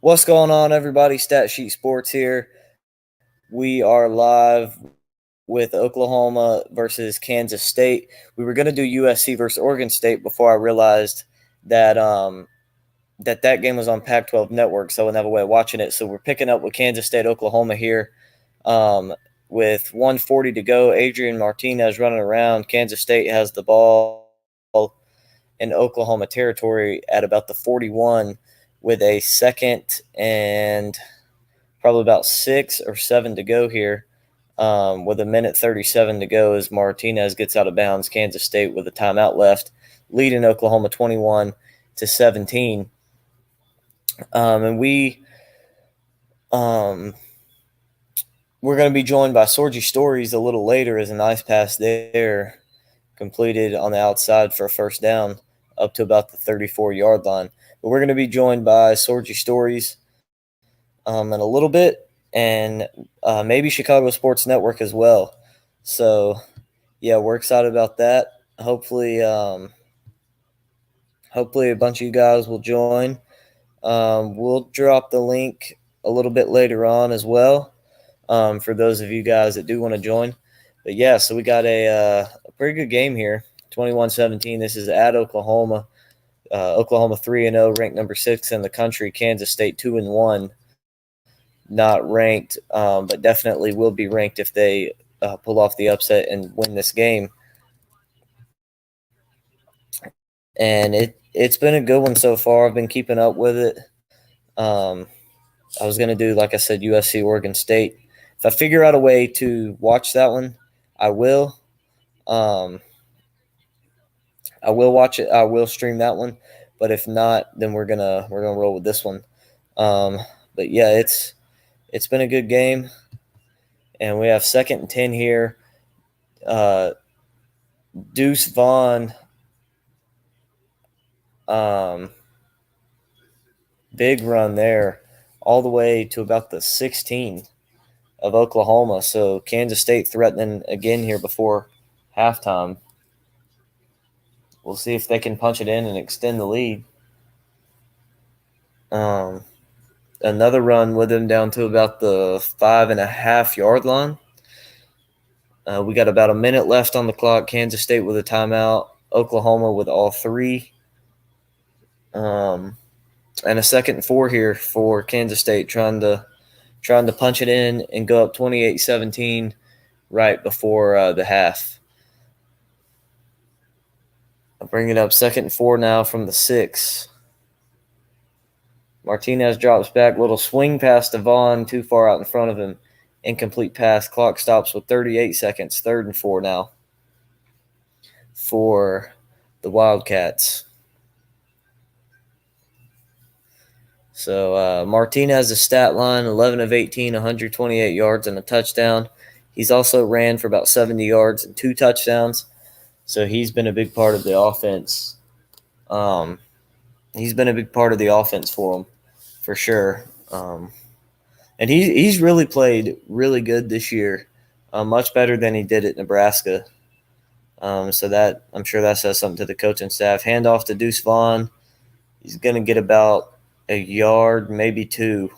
What's going on, everybody? Stat Sheet Sports here. We are live with Oklahoma versus Kansas State. We were going to do USC versus Oregon State before I realized that that game was on Pac-12 Network, so I wouldn't have a way of watching it. So we're picking up with Kansas State, Oklahoma here. With 1:40 to go, Adrian Martinez running around. Kansas State has the ball in Oklahoma territory at about the 41 with a second and probably about 6 or 7 to go here, with a minute 37 to go as Martinez gets out of bounds. Kansas State with a timeout left, leading Oklahoma 21-17. And we're going to be joined by Sorgi Stories a little later as a nice pass there completed on the outside for a first down up to about the 34-yard line. But we're going to be joined by Sorgi Stories in a little bit, and maybe Chicago Sports Network as well. So, yeah, we're excited about that. Hopefully a bunch of you guys will join. We'll drop the link a little bit later on as well, for those of you guys that do want to join. But, yeah, so we got a pretty good game here, 21-17. This is at Oklahoma. Oklahoma 3-0, ranked number 6 in the country. Kansas State 2-1. Not ranked, but definitely will be ranked if they pull off the upset and win this game. And it's been a good one so far. I've been keeping up with it. I was going to do, like I said, USC, Oregon State. If I figure out a way to watch that one, I will. I will watch it. I will stream that one. But if not, then we're gonna roll with this one. But yeah, it's been a good game, and we have 2nd and 10 here. Deuce Vaughn, big run there, all the way to about the 16 of Oklahoma. So Kansas State threatening again here before halftime. We'll see if they can punch it in and extend the lead. Another run with them down to about the 5.5-yard line. We got about a minute left on the clock. Kansas State with a timeout. Oklahoma with all 3. And a 2nd and 4 here for Kansas State, trying to punch it in and go up 28-17 right before the half. I'll bring it up 2nd and 4 now from the 6. Martinez drops back, little swing pass to Vaughn, too far out in front of him. Incomplete pass. Clock stops with 38 seconds. 3rd and 4 now for the Wildcats. So Martinez's stat line, 11 of 18, 128 yards and a touchdown. He's also ran for about 70 yards and 2 touchdowns. So he's been a big part of the offense. He's been a big part of the offense for them, for sure. And he's really played really good this year, much better than he did at Nebraska. So that, I'm sure that says something to the coaching staff. Handoff to Deuce Vaughn. He's going to get about a yard, maybe 2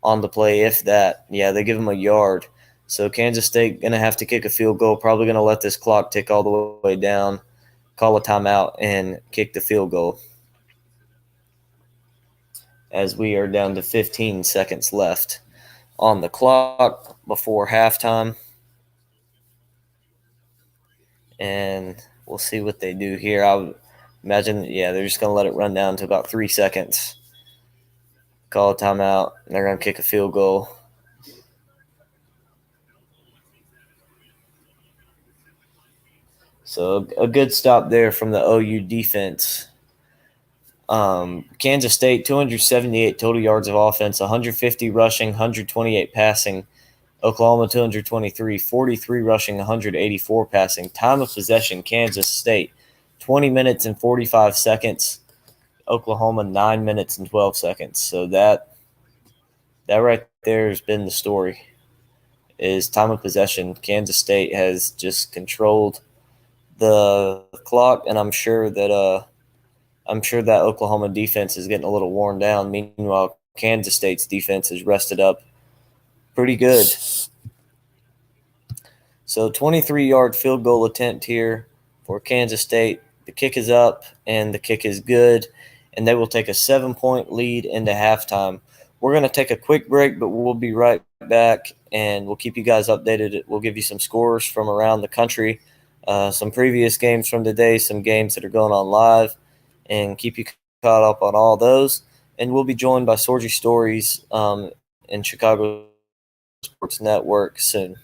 on the play, if that. Yeah, they give him a yard. So Kansas State going to have to kick a field goal, probably going to let this clock tick all the way down, call a timeout, and kick the field goal, as we are down to 15 seconds left on the clock before halftime. And we'll see what they do here. I would imagine, yeah, they're just going to let it run down to about 3 seconds. Call a timeout, and they're going to kick a field goal. So a good stop there from the OU defense. Kansas State, 278 total yards of offense, 150 rushing, 128 passing. Oklahoma, 223, 43 rushing, 184 passing. Time of possession, Kansas State, 20 minutes and 45 seconds. Oklahoma, 9 minutes and 12 seconds. So that right there has been the story, is time of possession. Kansas State has just controlled the clock, and I'm sure that Oklahoma defense is getting a little worn down. Meanwhile, Kansas State's defense is rested up pretty good. So 23-yard field goal attempt here for Kansas State. The kick is up, and the kick is good, and they will take a 7-point lead into halftime. We're going to take a quick break, but we'll be right back, and we'll keep you guys updated. We'll give you some scores from around the country, some previous games from today, some games that are going on live, and keep you caught up on all those. And we'll be joined by Sorgy Stories in Chicago Sports Network soon.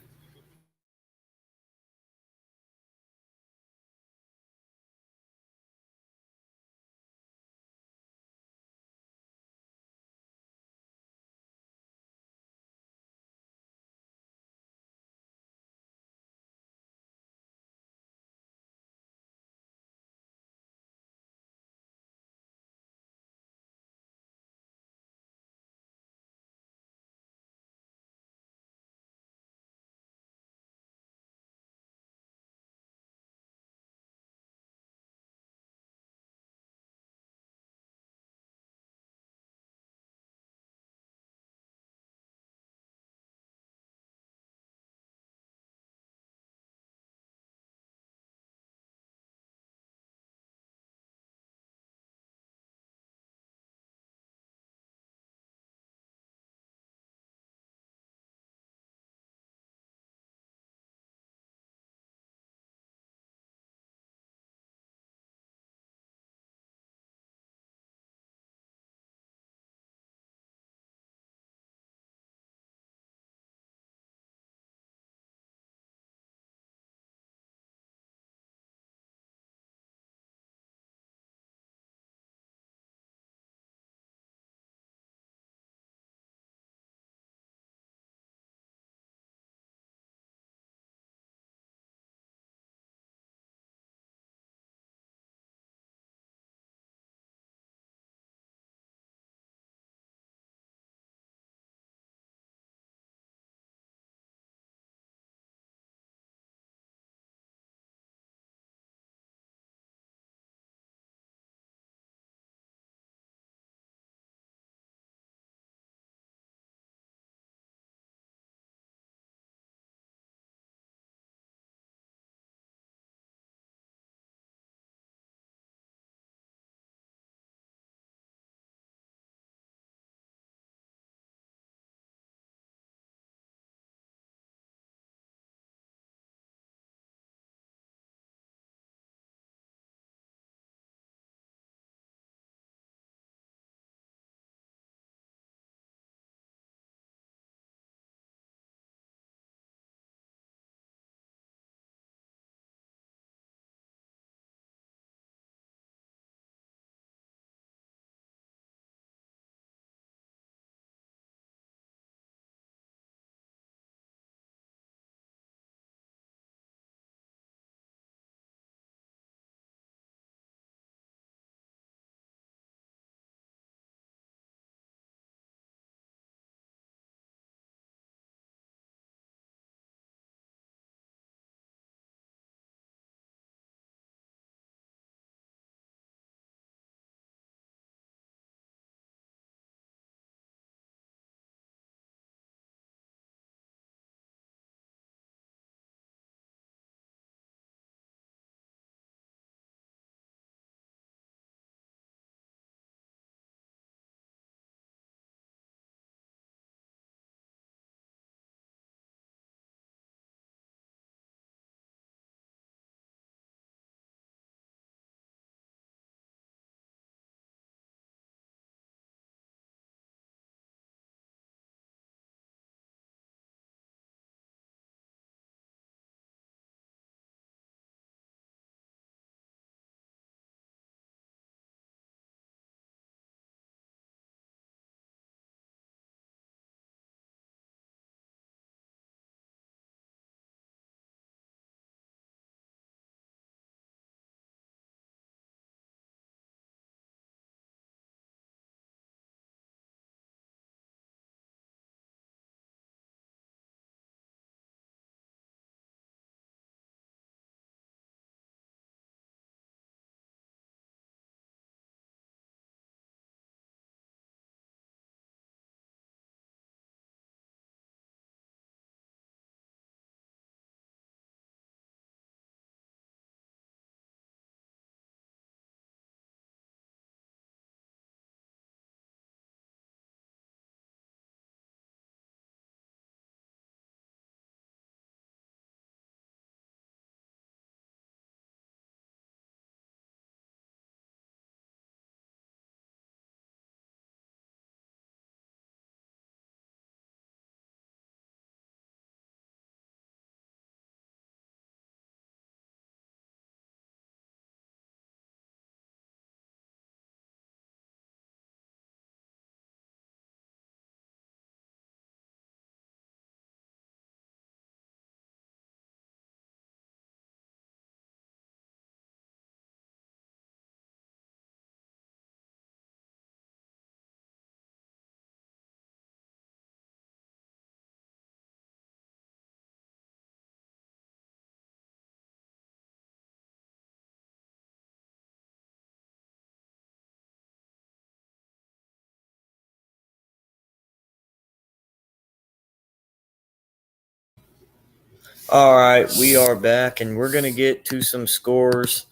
All right, we are back, and we're going to get to some scores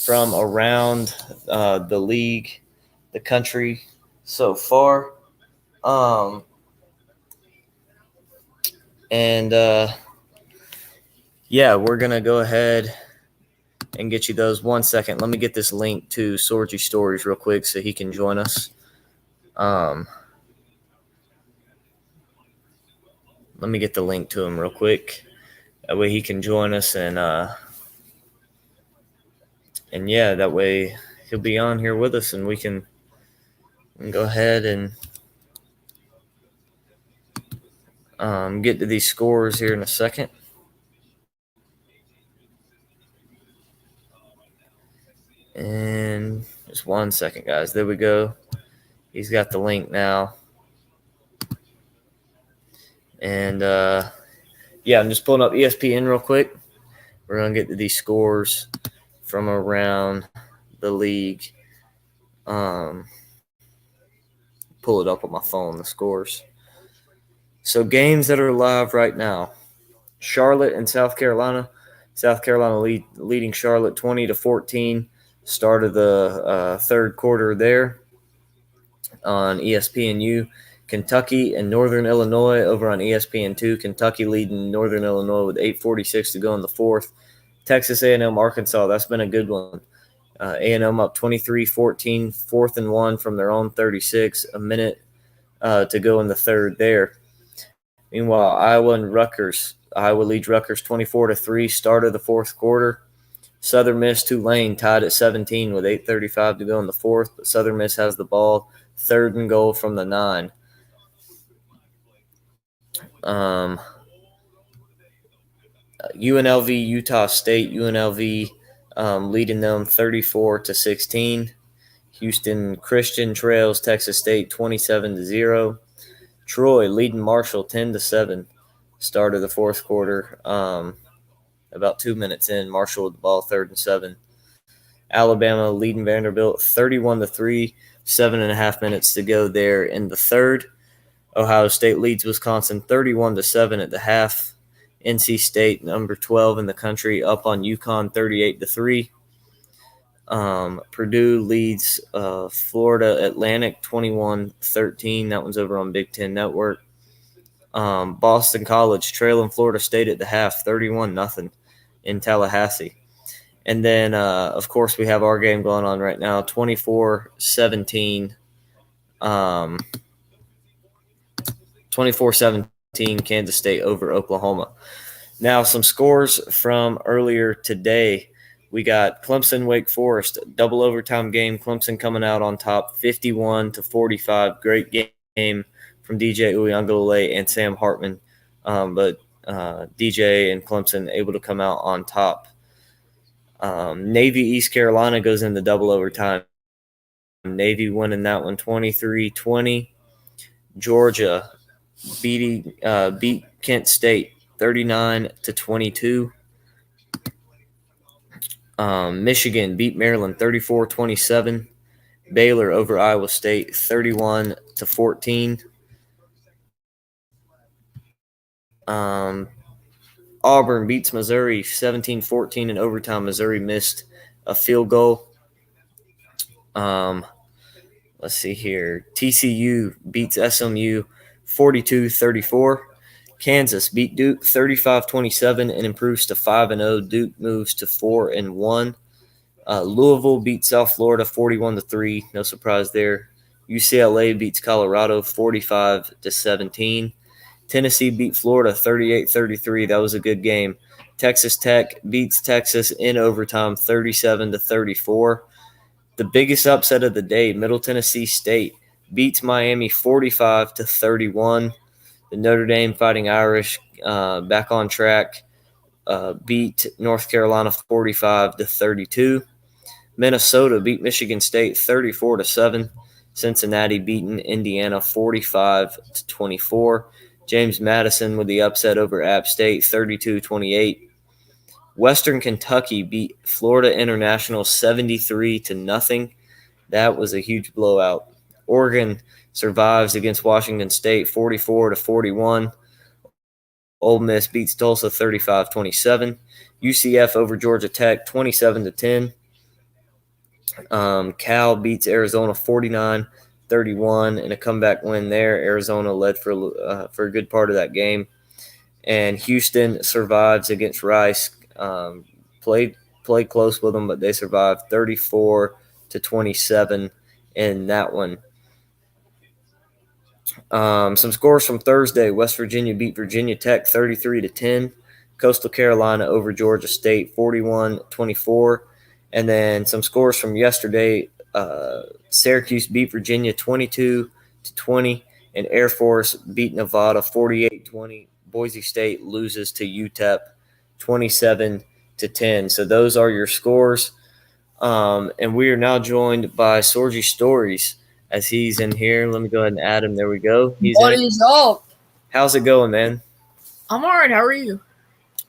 from around the league, the country so far. Um, and yeah, we're going to go ahead and get you those. 1 second. Let me get this link to Sorgy Stories real quick so he can join us. Let me get the link to him real quick. That way he can join us, and yeah, that way he'll be on here with us, and we can go ahead and get to these scores here in a second. And just 1 second, guys. There we go. He's got the link now. And yeah, I'm just pulling up ESPN real quick. We're going to get to these scores from around the league. Pull it up on my phone, the scores. So games that are live right now. Charlotte and South Carolina. South Carolina leading Charlotte 20-14. Start of the third quarter there on ESPNU. Kentucky and Northern Illinois over on ESPN2. Kentucky leading Northern Illinois with 8:46 to go in the fourth. Texas A&M, Arkansas, that's been a good one. A&M up 23-14, 4th and 1 from their own 36. A minute to go in the third there. Meanwhile, Iowa and Rutgers. Iowa leads Rutgers 24-3, start of the fourth quarter. Southern Miss, Tulane tied at 17 with 8:35 to go in the fourth, but Southern Miss has the ball, 3rd and goal from the 9. UNLV, Utah State, UNLV leading them 34-16. Houston Christian trails Texas State 27-0. Troy leading Marshall 10-7. Start of the fourth quarter. About 2 minutes in, Marshall with the ball, 3rd and 7. Alabama leading Vanderbilt 31-3. 7.5 minutes to go there in the third. Ohio State leads Wisconsin 31-7 at the half. NC State, number 12 in the country, up on UConn 38-3. Purdue leads Florida Atlantic 21-13. That one's over on Big Ten Network. Boston College trailing Florida State at the half, 31-0 in Tallahassee. And then, of course, we have our game going on right now, 24-17. 24-17 Kansas State over Oklahoma. Now, some scores from earlier today. We got Clemson, Wake Forest, double overtime game. Clemson coming out on top, 51-45. Great game from DJ Uiagalelei and Sam Hartman. But DJ and Clemson able to come out on top. Navy, East Carolina goes into double overtime. Navy winning that one 23-20. Georgia beat Kent State 39-22. Michigan beat Maryland 34-27. Baylor over Iowa State 31-14. Auburn beats Missouri 17-14 in overtime. Missouri missed a field goal. Let's see here. TCU beats SMU 42-34. Kansas beat Duke 35-27 and improves to 5-0. Duke moves to 4-1. Louisville beats South Florida 41-3. No surprise there. UCLA beats Colorado 45-17. Tennessee beat Florida 38-33. That was a good game. Texas Tech beats Texas in overtime 37-34. The biggest upset of the day, Middle Tennessee State beats Miami 45-31. The Notre Dame Fighting Irish back on track beat North Carolina 45-32. Minnesota beat Michigan State 34-7. Cincinnati beating Indiana 45-24. James Madison with the upset over App State 32-28. Western Kentucky beat Florida International 73-0. That was a huge blowout. Oregon survives against Washington State 44-41. Ole Miss beats Tulsa 35-27. UCF over Georgia Tech 27-10. Cal beats Arizona 49-31 in a comeback win there. Arizona led for a good part of that game. And Houston survives against Rice. Played close with them, but they survived 34-27 in that one. Some scores from Thursday. West Virginia beat Virginia Tech 33-10. Coastal Carolina over Georgia State 41-24. And then some scores from yesterday. Syracuse beat Virginia 22-20. And Air Force beat Nevada 48-20. Boise State loses to UTEP 27-10. So those are your scores. And we are now joined by Sorgi Stories as he's in here. Let me go ahead and add him. There we go. What is up? How's it going, man? I'm all right. How are you?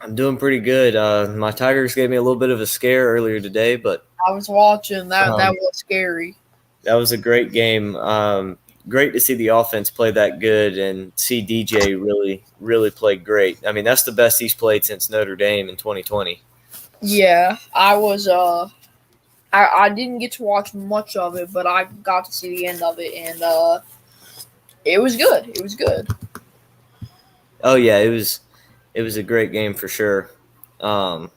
I'm doing pretty good. My Tigers gave me a little bit of a scare earlier today, but I was watching that. That was scary. That was a great game. Great to see the offense play that good and see DJ really play great. I mean, that's the best he's played since Notre Dame in 2020. Yeah, I was. I didn't get to watch much of it, but I got to see the end of it, and it was good. It was good. Oh yeah, it was a great game for sure. And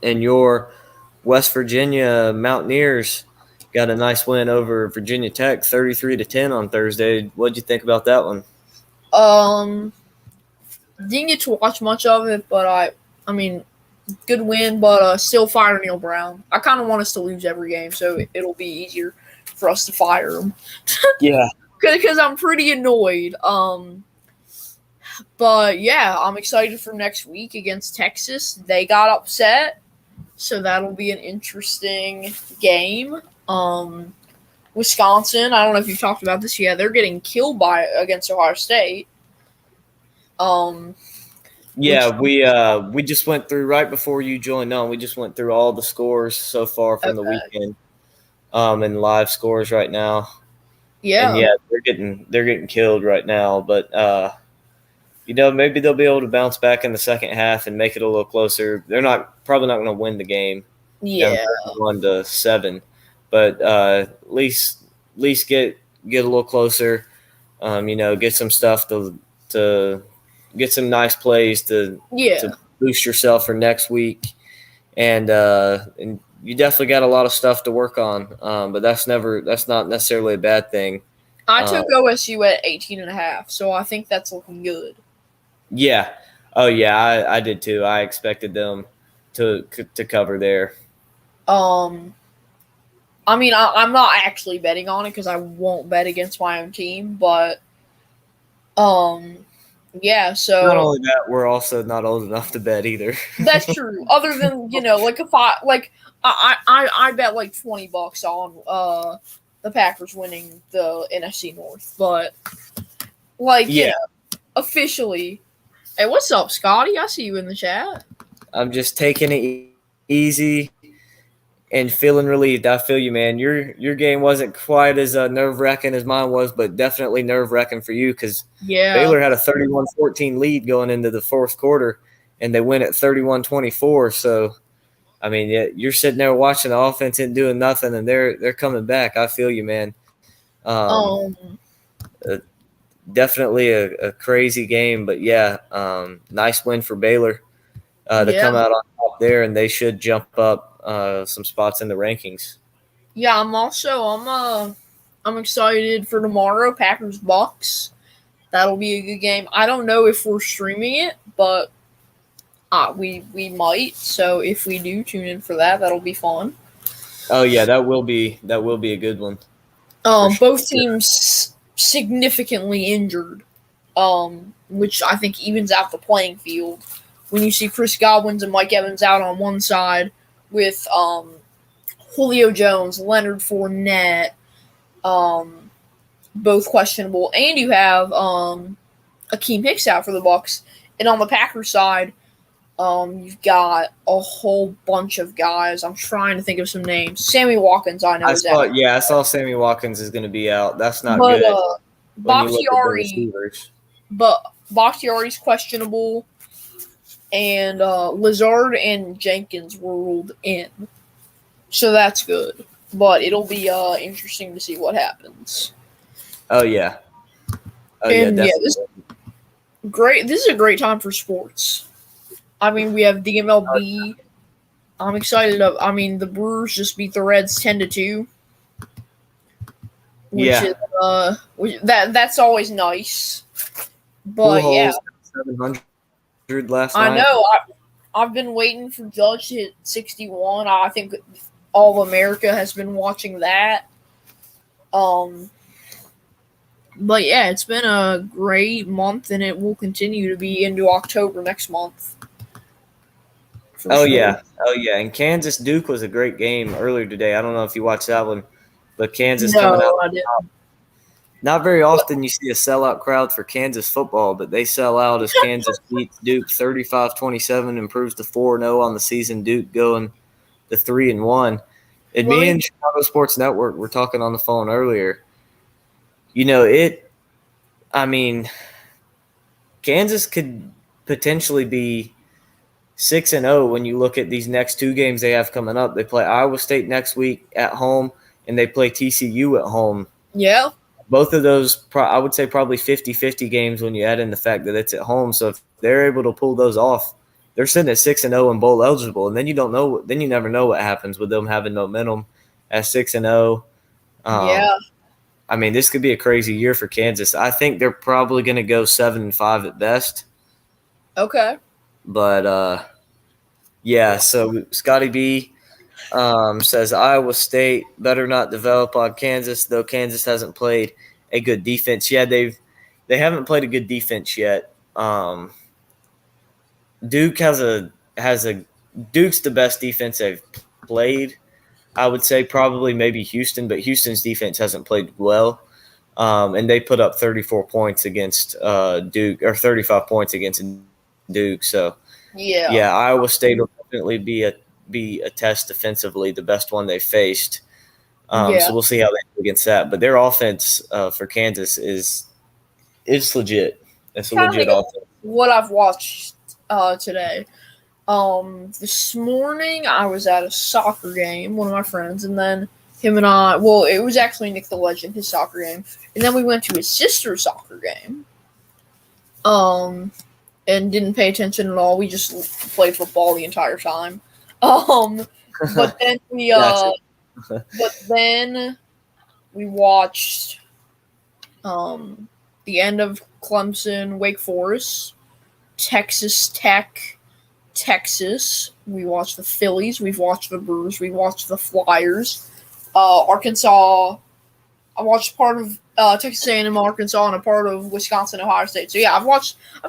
your West Virginia Mountaineers got a nice win over Virginia Tech, 33-10 on Thursday. What'd you think about that one? Didn't get to watch much of it, but I mean, good win, but still fire Neil Brown. I kind of want us to lose every game, so it'll be easier for us to fire him. Yeah, because I'm pretty annoyed. But yeah, I'm excited for next week against Texas. They got upset, so that'll be an interesting game. Wisconsin, I don't know if you've talked about this yet. They're getting killed against Ohio State. Yeah, we just went through right before you joined on. We just went through all the scores so far from the weekend, and live scores right now. Yeah, and yeah, they're getting killed right now. But maybe they'll be able to bounce back in the second half and make it a little closer. They're probably not going to win the game. Yeah, 1-7, but at least get a little closer. Get some stuff to get some nice plays to boost yourself for next week, and you definitely got a lot of stuff to work on. But that's not necessarily a bad thing. I took OSU at 18.5, so I think that's looking good. Yeah. Oh yeah, I did too. I expected them to cover there. I mean, I'm not actually betting on it because I won't bet against my own team, but yeah, so not only that, we're also not old enough to bet either. That's true. Other than I bet like $20 on the Packers winning the NFC North, but officially. Hey, what's up, Scotty? I see you in the chat. I'm just taking it easy and feeling relieved. I feel you, man. Your game wasn't quite as nerve-wracking as mine was, but definitely nerve-wracking for you because Baylor had a 31-14 lead going into the fourth quarter, and they win at 31-24. So, I mean, you're sitting there watching the offense and doing nothing, and they're coming back. I feel you, man. Definitely a crazy game, but yeah, nice win for Baylor to come out on top there, and they should jump up some spots in the rankings. Yeah, I'm excited for tomorrow, Packers Bucks. That'll be a good game. I don't know if we're streaming it, but we might. So if we do, tune in for that. That'll be fun. Oh yeah, that will be a good one. Both teams significantly injured, which I think evens out the playing field. When you see Chris Godwin and Mike Evans out on one side with Julio Jones, Leonard Fournette, both questionable, and you have Akeem Hicks out for the Bucs, and on the Packers side, you've got a whole bunch of guys. I'm trying to think of some names. Sammy Watkins, I know is out. Yeah, I saw Sammy Watkins is going to be out. That's not good. Bakhtiari, Bakhtiari's questionable, and Lazard and Jenkins were ruled in. So that's good. But it'll be interesting to see what happens. Oh yeah. And Definitely. this is a great time for sports. I mean, we have the MLB. I'm excited. The Brewers just beat the Reds 10-2. That's always nice. But Pujols yeah, 700 last night. I know. I've been waiting for Judge to hit 61. I think all of America has been watching that. But yeah, it's been a great month, and it will continue to be into October next month. Oh yeah. And Kansas Duke was a great game earlier today. I don't know if you watched that one, but Kansas coming out. I didn't. Not very often you see a sellout crowd for Kansas football, but they sell out as Kansas beats Duke 35-27, improves to 4-0 on the season. Duke going to 3-1. And me and Chicago Sports Network were talking on the phone earlier. Kansas could potentially be 6-0 when you look at these next two games they have coming up. They play Iowa State next week at home, and they play TCU at home. Yeah. Both of those, I would say probably 50-50 games when you add in the fact that it's at home. So if they're able to pull those off, they're sitting at 6-0 and bowl eligible. And then you don't know. Then you never know what happens with them having momentum at 6-0. Yeah. This could be a crazy year for Kansas. I think they're probably going to go 7-5 at best. Okay. But so Scotty B says Iowa State better not develop on Kansas, though Kansas hasn't played a good defense. Yeah, they haven't played a good defense yet. Duke Duke's the best defense they've played. I would say probably maybe Houston, but Houston's defense hasn't played well. And they put up 34 points against Duke, or 35 points against Duke. So yeah, Iowa State will definitely be a test defensively, the best one they faced. So we'll see how they do against that. But their offense for Kansas is legit. It's a legit offense. What I've watched today. This morning I was at a soccer game, one of my friends, and then him and I, well, it was actually Nick the Legend, his soccer game, and then we went to his sister's soccer game. And didn't pay attention at all. We just played football the entire time. But then we watched the end of Clemson, Wake Forest, Texas Tech, Texas. We watched the Phillies. We've watched the Brewers. We watched the Flyers. Arkansas. I watched part of Texas A&M, Arkansas, and a part of Wisconsin, Ohio State. So yeah, I've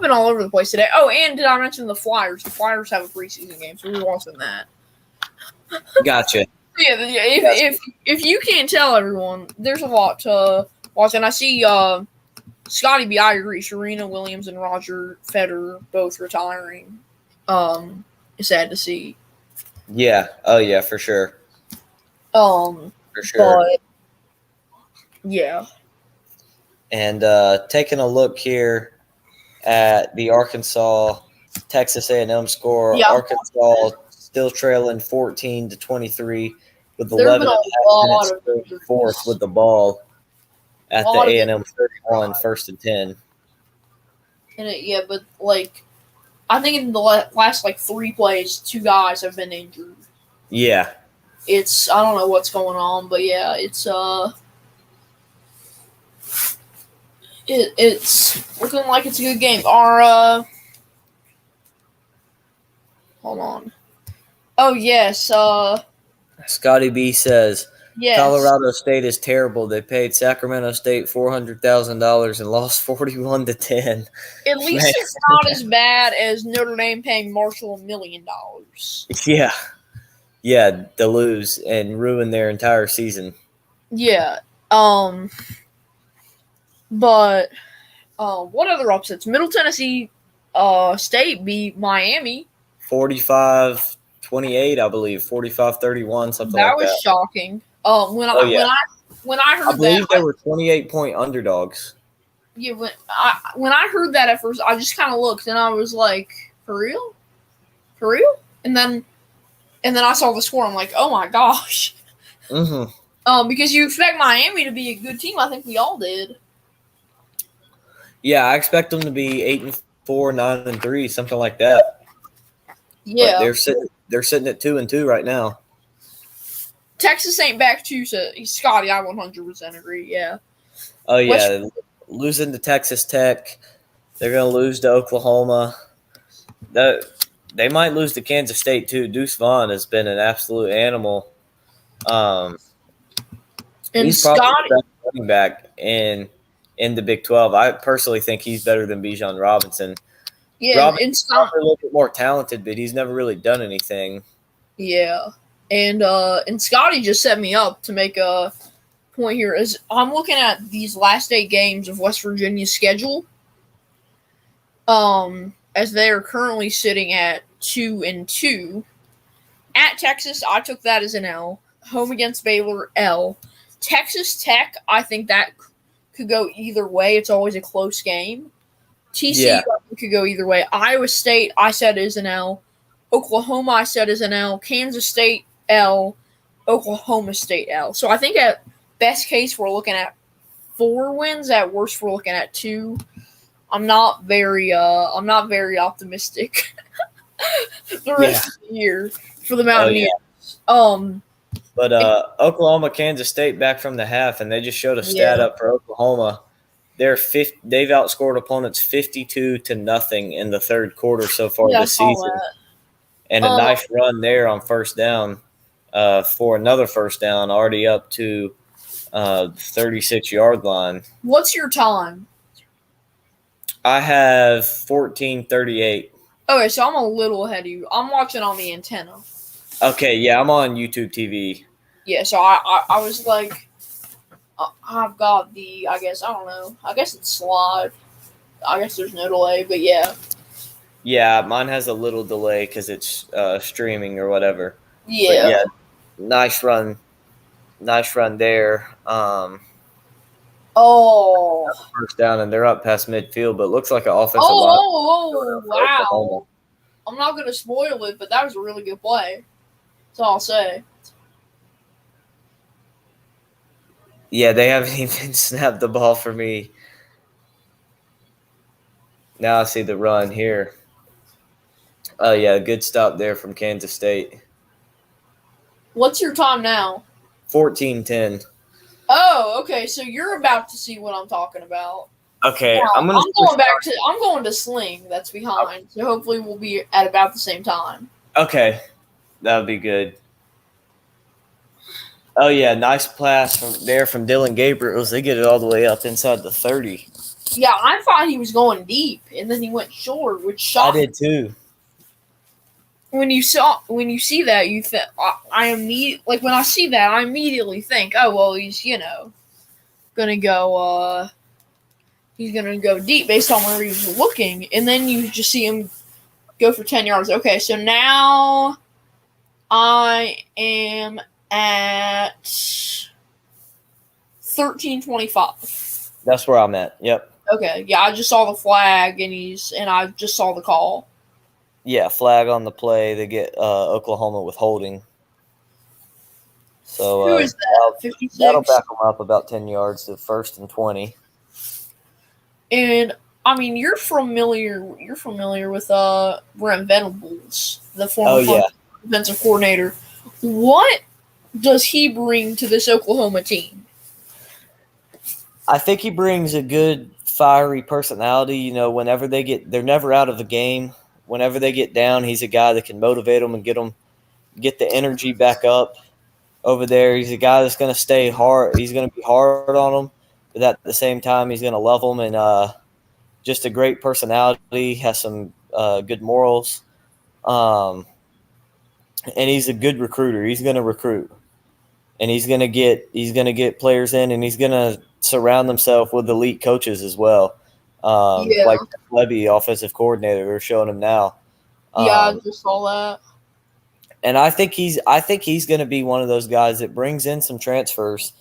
been all over the place today. Oh, and did I mention the Flyers? The Flyers have a preseason game, so we were watching that. Gotcha. Yeah. If you can't tell everyone, there's a lot to watch, and I see Scotty B. I agree. Serena Williams and Roger Federer both retiring. It's sad to see. Yeah. Oh yeah, for sure. For sure. But yeah. And taking a look here at the Arkansas Texas A&M score, Arkansas still trailing 14-23 with 11 minutes fourth with the ball at the A&M 31, 1st and 10. And but I think in the last 3 plays, 2 guys have been injured. Yeah. I don't know what's going on, but yeah, it's it's looking like it's a good game. Hold on. Oh yes, Scotty B says yes. Colorado State is terrible. They paid Sacramento State $400,000 and lost 41-10. At least it's not as bad as Notre Dame paying Marshall $1 million. Yeah, to lose and ruin their entire season. Yeah. But what other upsets? Middle Tennessee State beat Miami 45-28, I believe, 45-31, something like that. That was shocking. When I heard I believe they were 28-point underdogs. Yeah, when I heard that at first, I just kind of looked and I was like, "For real, for real?" And then I saw the score. I'm like, "Oh my gosh!" Mm-hmm. Because you expect Miami to be a good team. I think we all did. Yeah, I expect them to be 8-4, 9-3, something like that. But Yeah, they're sitting at 2-2 right now. Texas ain't back to so Scotty. I 100% agree. Yeah, Oh West. yeah, losing to Texas Tech, they're gonna lose to Oklahoma. They might lose to Kansas State too. Deuce Vaughn has been an absolute animal. Um, And he's probably Scotty, the best running back in the Big 12. I personally think he's better than Bijan Robinson. yeah, and Robinson's Scott, probably a little bit more talented, but he's never really done anything. yeah, and Scotty just set me up to make a point here. As I'm looking at these last 8 games of West Virginia's schedule, as they are currently sitting at 2-2. At Texas, I took that as an L. Home against Baylor, L. Texas Tech, I think that could go either way. It's always a close game. TCU Yeah. I think could go either way. Iowa State, I said is an L. Oklahoma, I said is an L. Kansas State, L. Oklahoma State, L. So I think at best case we're looking at 4 wins. At worst we're looking at 2. I'm not very optimistic the rest of the year for the Mountaineers. But Oklahoma, Kansas State back from the half, and they just showed a stat up for Oklahoma. They've outscored opponents 52-0 in the third quarter so far this season, and a nice run there on first down for another first down, already up to 36-yard line. What's your time? I have 14:38. Okay, so I'm a little ahead of you. I'm watching on the antenna. Okay, yeah, I'm on YouTube TV. Yeah, so I was like, I've got the, I guess, I don't know. I guess it's live. I guess there's no delay, but yeah. Yeah, mine has a little delay because it's streaming or whatever. Yeah. But yeah, nice run there. First down, and they're up past midfield, but it looks like an offensive line. Wow. I'm not going to spoil it, but that was a really good play. That's all I'll say. Yeah, they haven't even snapped the ball for me. Now I see the run here. Oh, yeah, good stop there from Kansas State. What's your time now? 14:10. Oh, okay. So you're about to see what I'm talking about. Okay, now, I'm going to Sling. That's behind. So hopefully we'll be at about the same time. Okay, that would be good. Oh yeah, nice pass from Dillon Gabriels. They get it all the way up inside the 30. Yeah, I thought he was going deep, and then he went short, which shocked me. I did too. When you see that, you think when I see that, I immediately think, oh well, he's gonna go deep based on where he was looking, and then you just see him go for 10 yards. Okay, so now I am at 13:25. That's where I'm at. Yep. Okay, yeah, I just saw the flag, and I just saw the call. Yeah, flag on the play. They get Oklahoma with holding. So who is that? 56. That'll back them up about 10 yards to 1st and 20. And I mean, you're familiar with Brent Venables, the former defensive coordinator. What does he bring to this Oklahoma team? I think he brings a good fiery personality. Whenever they're never out of the game. Whenever they get down, he's a guy that can motivate them and get the energy back up over there. He's a guy that's going to stay hard. He's going to be hard on them, but at the same time, he's going to love them, and just a great personality. Has some good morals, and he's a good recruiter. He's going to recruit, and he's going to get players in, and he's going to surround himself with elite coaches as well. Like Levy, offensive coordinator, we're showing him now. I just saw that. And I think he's going to be one of those guys that brings in some transfers.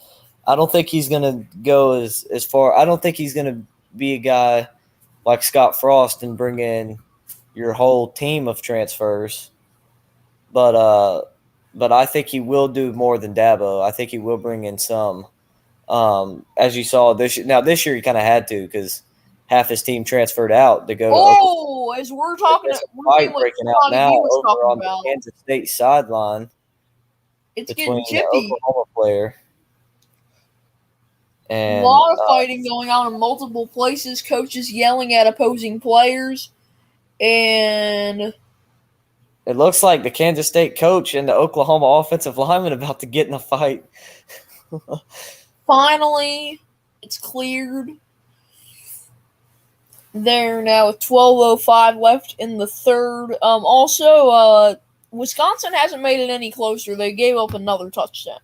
I don't think he's going to go as far. I don't think he's going to be a guy like Scott Frost and bring in your whole team of transfers. But I think he will do more than Dabo. I think he will bring in some. As you saw this year. Now this year he kind of had to because half his team transferred out to go to Oklahoma. Oh, as we're talking, There's a we're seeing fight what breaking out Scotty now B was over talking on about. the Kansas State sideline It's getting between the chippy. Oklahoma player A and lot of fighting going on in multiple places. Coaches yelling at opposing players, and it looks like the Kansas State coach and the Oklahoma offensive lineman about to get in a fight. finally, it's cleared. They're now with 12:05 left in the third. Also, Wisconsin hasn't made it any closer. They gave up another touchdown.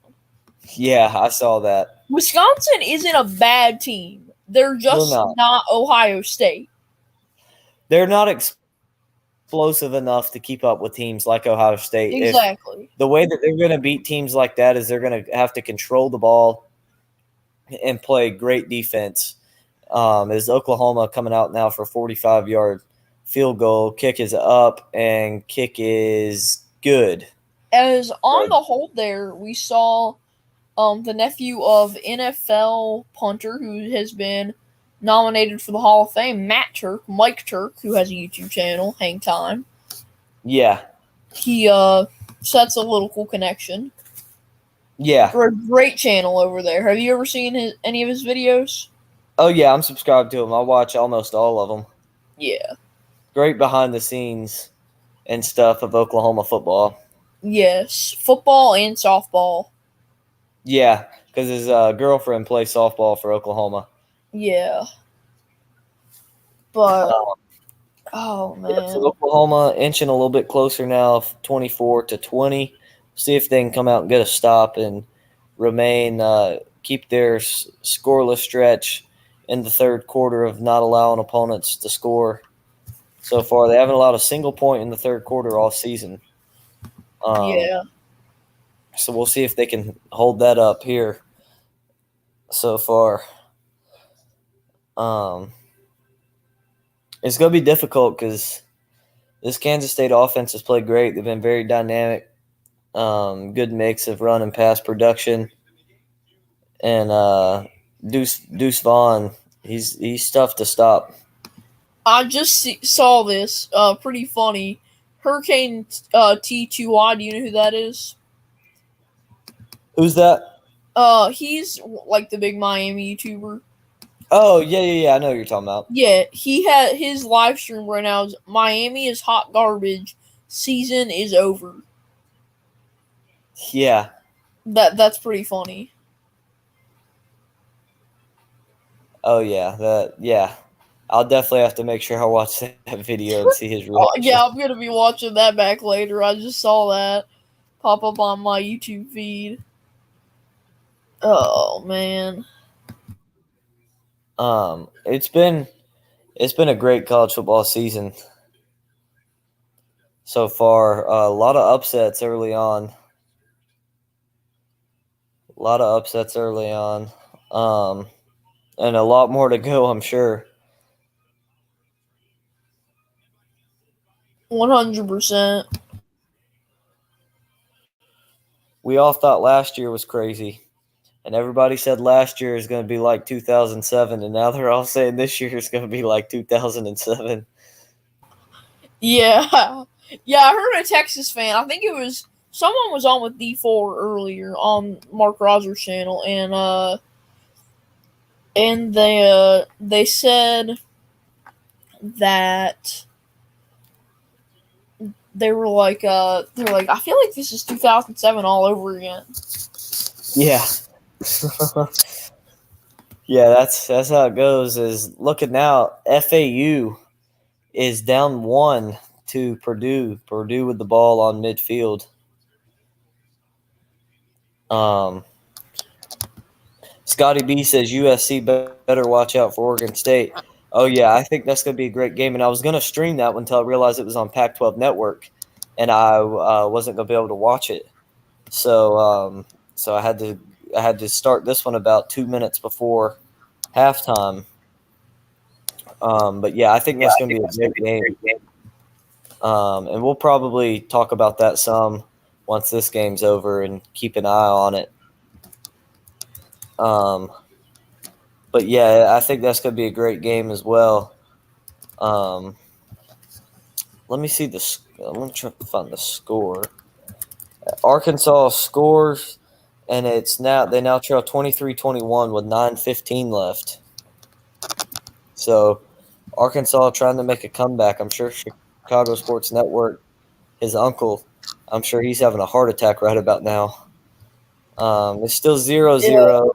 Yeah, I saw that. Wisconsin isn't a bad team. They're just not Ohio State. They're not explosive enough to keep up with teams like Ohio State. Exactly. The way that they're going to beat teams like that is they're going to have to control the ball and play great defense. Is Oklahoma coming out now for a 45-yard field goal? Kick is up, and kick is good. As on the hold there, we saw the nephew of NFL punter who has been nominated for the Hall of Fame, Mike Turk, who has a YouTube channel, Hang Time. Yeah. He sets a little cool connection. Yeah. For a great channel over there. Have you ever seen any of his videos? Oh, yeah, I'm subscribed to him. I watch almost all of them. Yeah. Great behind the scenes and stuff of Oklahoma football. Yes. Football and softball. Yeah, because his girlfriend plays softball for Oklahoma. Yeah. But, oh, man. Yeah, so Oklahoma inching a little bit closer now, 24-20. See if they can come out and get a stop and keep their scoreless stretch in the third quarter of not allowing opponents to score so far. They haven't allowed a single point in the third quarter all season. Yeah. So we'll see if they can hold that up here so far. It's going to be difficult because this Kansas State offense has played great. They've been very dynamic, good mix of run and pass production. And Deuce Vaughn, he's tough to stop. I just saw this. Pretty funny. Hurricane T2Y. Do you know who that is? Who's that? He's like the big Miami YouTuber. Oh, yeah. I know who you're talking about. Yeah, he had his live stream right now. Is Miami is hot garbage. Season is over. Yeah. That's pretty funny. Oh, yeah. I'll definitely have to make sure I watch that video and see his reaction. Yeah, I'm going to be watching that back later. I just saw that pop up on my YouTube feed. Oh, man. It's been a great college football season so far. A lot of upsets early on. And a lot more to go, I'm sure. 100%. We all thought last year was crazy. And everybody said last year is going to be like 2007. And now they're all saying this year is going to be like 2007. Yeah. Yeah, I heard a Texas fan. I think it was someone was on with D4 earlier on Mark Rogers' channel, and they said that they were like I feel like this is 2007 all over again. Yeah. Yeah, that's how it goes. Is looking now, FAU is down 1 to Purdue. Purdue with the ball on midfield. Scotty B says USC better watch out for Oregon State. Oh, yeah, I think that's going to be a great game. And I was going to stream that one until I realized it was on Pac-12 Network, and I wasn't going to be able to watch it. So I had to start this one about 2 minutes before halftime. But yeah, I think that's going to be a great game. And we'll probably talk about that some once this game's over and keep an eye on it. But yeah, I think that's going to be a great game as well. Let me see I'm going to try to find the score. Arkansas scores, and they now trail 23-21 with 9:15 left. So Arkansas trying to make a comeback. I'm sure Chicago Sports Network, his uncle, I'm sure he's having a heart attack right about now. It's still 0-0. Yeah.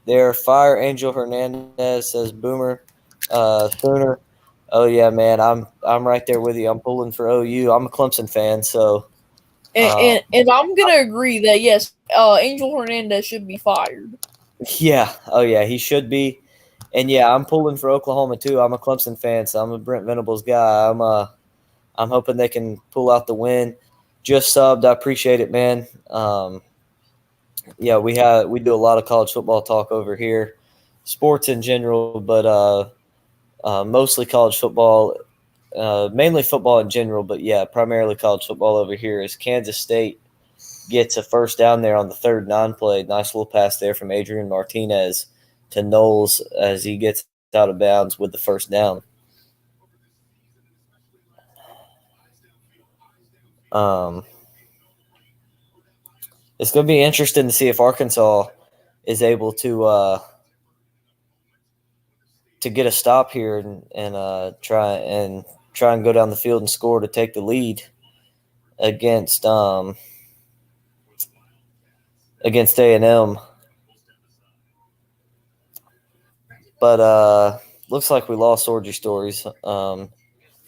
There, Fire Angel Hernandez says Boomer Sooner. Oh yeah, man, I'm right there with you. I'm pulling for OU. I'm a Clemson fan, so And I'm gonna agree that yes, Angel Hernandez should be fired. yeah. Oh yeah, he should be. And yeah, I'm pulling for Oklahoma too. I'm a Clemson fan, so I'm a Brent Venables guy. I'm hoping they can pull out the win. Just subbed. I appreciate it, man. Yeah, we do a lot of college football talk over here, sports in general, but mostly college football, mainly football in general. But yeah, primarily college football over here. As Kansas State gets a first down there on the third non-play, nice little pass there from Adrian Martinez to Knowles as he gets out of bounds with the first down. It's going to be interesting to see if Arkansas is able to get a stop here and try and go down the field and score to take the lead against A&M. But looks like we lost Orgy Stories.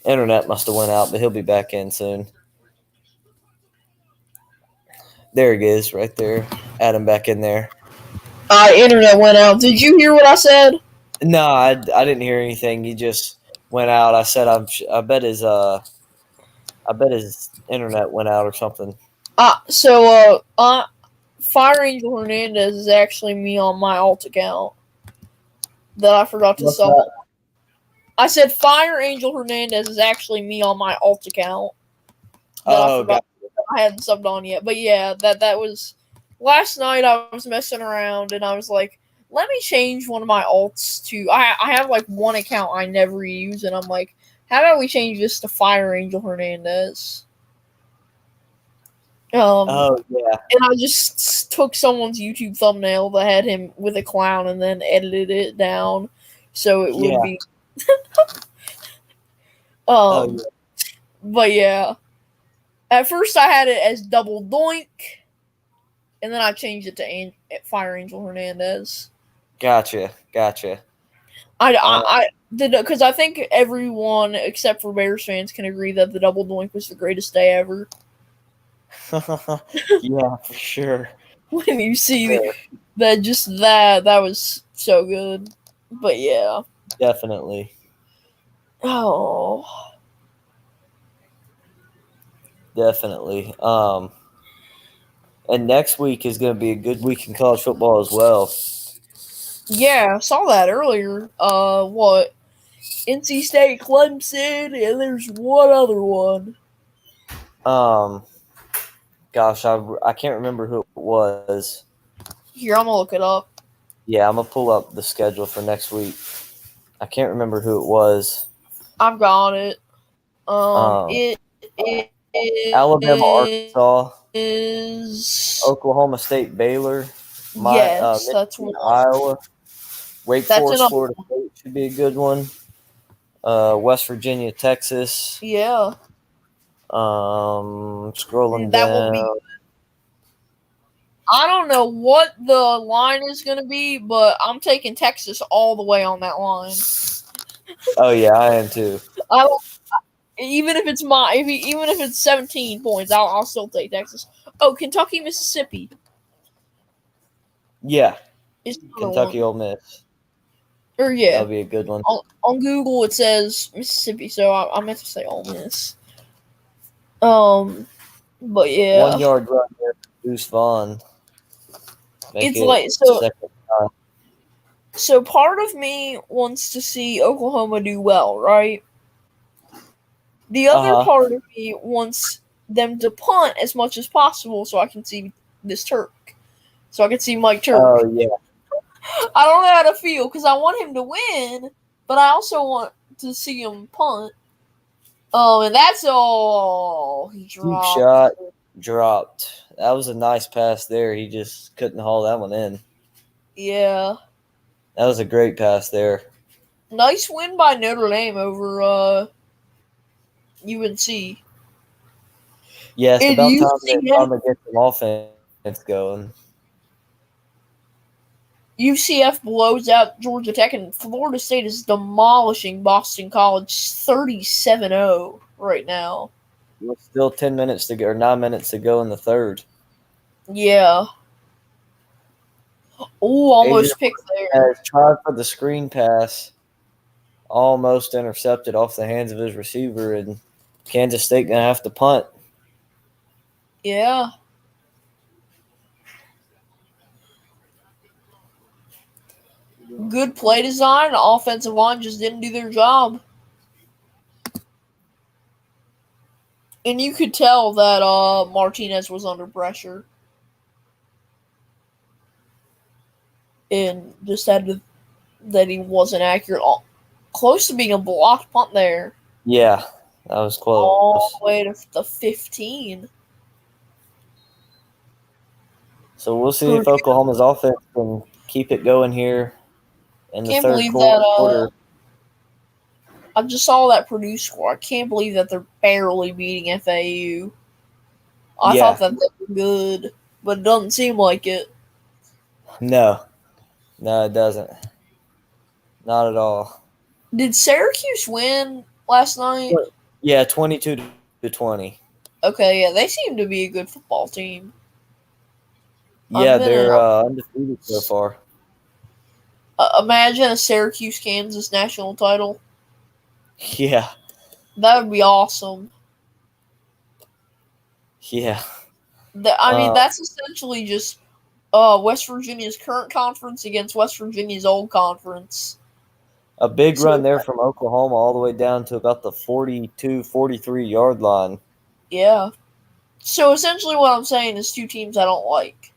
Internet must have went out, but he'll be back in soon. There he is, right there. Add him back in there. Internet went out. Did you hear what I said? No, I didn't hear anything. He just went out. I said I bet his internet went out or something. Fire Angel Hernandez is actually me on my alt account that I forgot to sub. I said Fire Angel Hernandez is actually me on my alt account that I forgot. I hadn't subbed on yet. But yeah, that was last night. I was messing around and I was like, let me change one of my alts to. I have like one account I never use, and I'm like, how about we change this to Fire Angel Hernandez? Oh yeah. And I just took someone's YouTube thumbnail that had him with a clown and then edited it down so it would be. Yeah. But yeah. At first I had it as Double Doink, and then I changed it to Fire Angel Hernandez. Gotcha. I did, because I think everyone except for Bears fans can agree that the Double Doink was the greatest day ever. Yeah, for sure. When you see that was so good. But yeah. Definitely. Oh. Definitely. And next week is going to be a good week in college football as well. Yeah, I saw that earlier. What? NC State, Clemson, and there's one other one. Gosh, I can't remember who it was. Here, I'm gonna look it up. Yeah, I'm gonna pull up the schedule for next week. I can't remember who it was. I've got it. Alabama, Arkansas, is Oklahoma State, Baylor. Yes, that's one. Iowa. Wake Forest, Florida State should be a good one. West Virginia, Texas. Yeah. Scrolling that down. Will be. I don't know what the line is going to be, but I'm taking Texas all the way on that line. Oh yeah, I am too. Even if it's 17 points, I'll still take Texas. Oh, Kentucky, Mississippi. Yeah. Kentucky, Ole Miss. Or yeah, that'll be a good one. On Google it says Mississippi, so I meant to say Ole Miss. But yeah, 1 yard run there, Deuce Vaughn. It's like so. So part of me wants to see Oklahoma do well, right? The other Uh huh. part of me wants them to punt as much as possible so I can see this Turk. So I can see Mike Turk. Oh yeah. I don't know how to feel because I want him to win, but I also want to see him punt. Oh, and that's all he Deep dropped. shot dropped. That was a nice pass there. He just couldn't haul that one in. Yeah. That was a great pass there. Nice win by Notre Dame over UNC. Yeah, it's And about time they UCF, finally get some offense going. UCF blows out Georgia Tech, and Florida State is demolishing Boston College 37-0 right now. With still 10 minutes to go, or 9 minutes to go in the third. Yeah. Oh, Adrian almost picked there. has tried for the screen pass, almost intercepted off the hands of his receiver, and Kansas State gonna have to punt. Yeah. Good play design. The offensive line just didn't do their job. And you could tell that Martinez was under pressure. And just that he wasn't accurate. Close to being a blocked punt there. Yeah, that was All close. the way to the 15. So we'll see if Oklahoma's offense can keep it going here in the Can't third believe that quarter. I just saw that Purdue score. I can't believe that they're barely beating FAU. I thought Yeah, that they were good, but it doesn't seem like it. no, it doesn't. Not at all. Did Syracuse win last night? Yeah, 22-20. Okay, yeah, they seem to be a good football team. Yeah, they're undefeated so far. Imagine a Syracuse Kansas national title. Yeah, That would be awesome. yeah. I mean, that's essentially just West Virginia's current conference against West Virginia's old conference. A big So, run there from Oklahoma all the way down to about the 42, 43-yard line. yeah. So essentially, what I'm saying is two teams I don't like.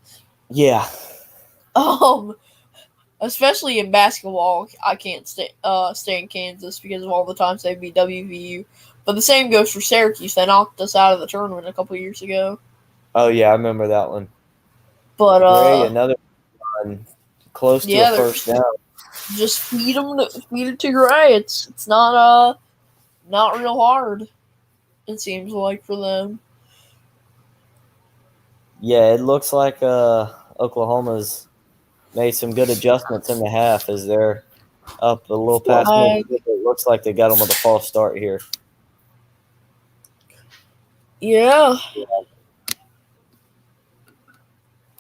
Yeah. Especially in basketball, I can't stay in Kansas because of all the times they beat WVU. But the same goes for Syracuse. They knocked us out of the tournament a couple years ago. Oh, yeah, I remember that one. But Gray, another one close to a first down. Just feed it to Gray. It's not real hard. It seems like for them. Yeah, it looks like Oklahoma's made some good adjustments in the half as they're up a little past midfield. It looks like they got them with a false start here. Yeah.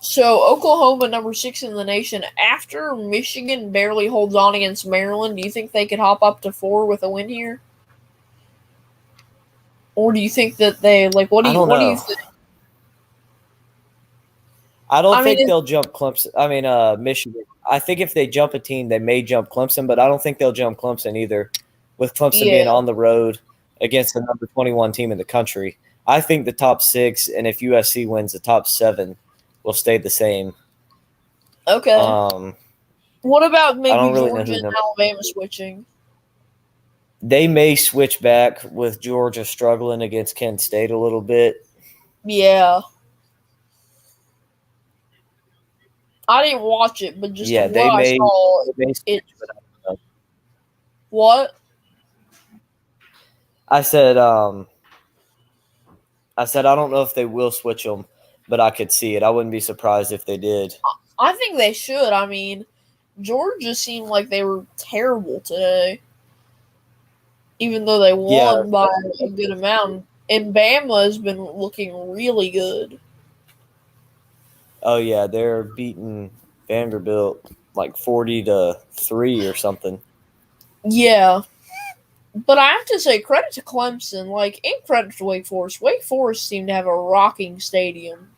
So Oklahoma, number 6 in the nation, after Michigan barely holds on against Maryland, do you think they could hop up to 4 with a win here? Or do you think that they what do you think? I don't think they'll jump Clemson. Michigan. I think if they jump a team, they may jump Clemson, but I don't think they'll jump Clemson either, with Clemson being on the road against the number 21 team in the country. I think the top 6, and if USC wins, the top 7 will stay the same. Okay. What about maybe Georgia and Alabama switching? They may switch back with Georgia struggling against Kent State a little bit. Yeah. I didn't watch it, but just what I saw. What? I said I don't know if they will switch them, but I could see it. I wouldn't be surprised if they did. I think they should. I mean, Georgia seemed like they were terrible today, even though they won by a good amount. And Bama has been looking really good. Oh yeah, they're beating Vanderbilt like 40-3 or something. Yeah. But I have to say, credit to Clemson, and credit to Wake Forest. Wake Forest seemed to have a rocking stadium.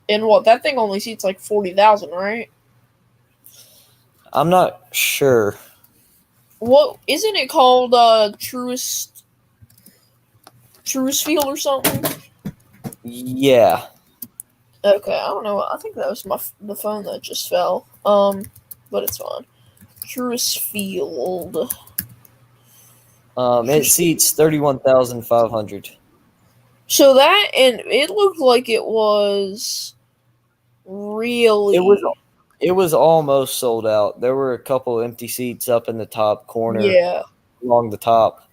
And that thing only seats 40,000, right? I'm not sure. What isn't it called? Truist Field or something? Yeah. Okay, I don't know. I think that was the phone that just fell. But it's fine. Truist Field. It seats 31,500. So that, and it looked like it was It was really, it was almost sold out. There were a couple empty seats up in the top corner yeah. along the top.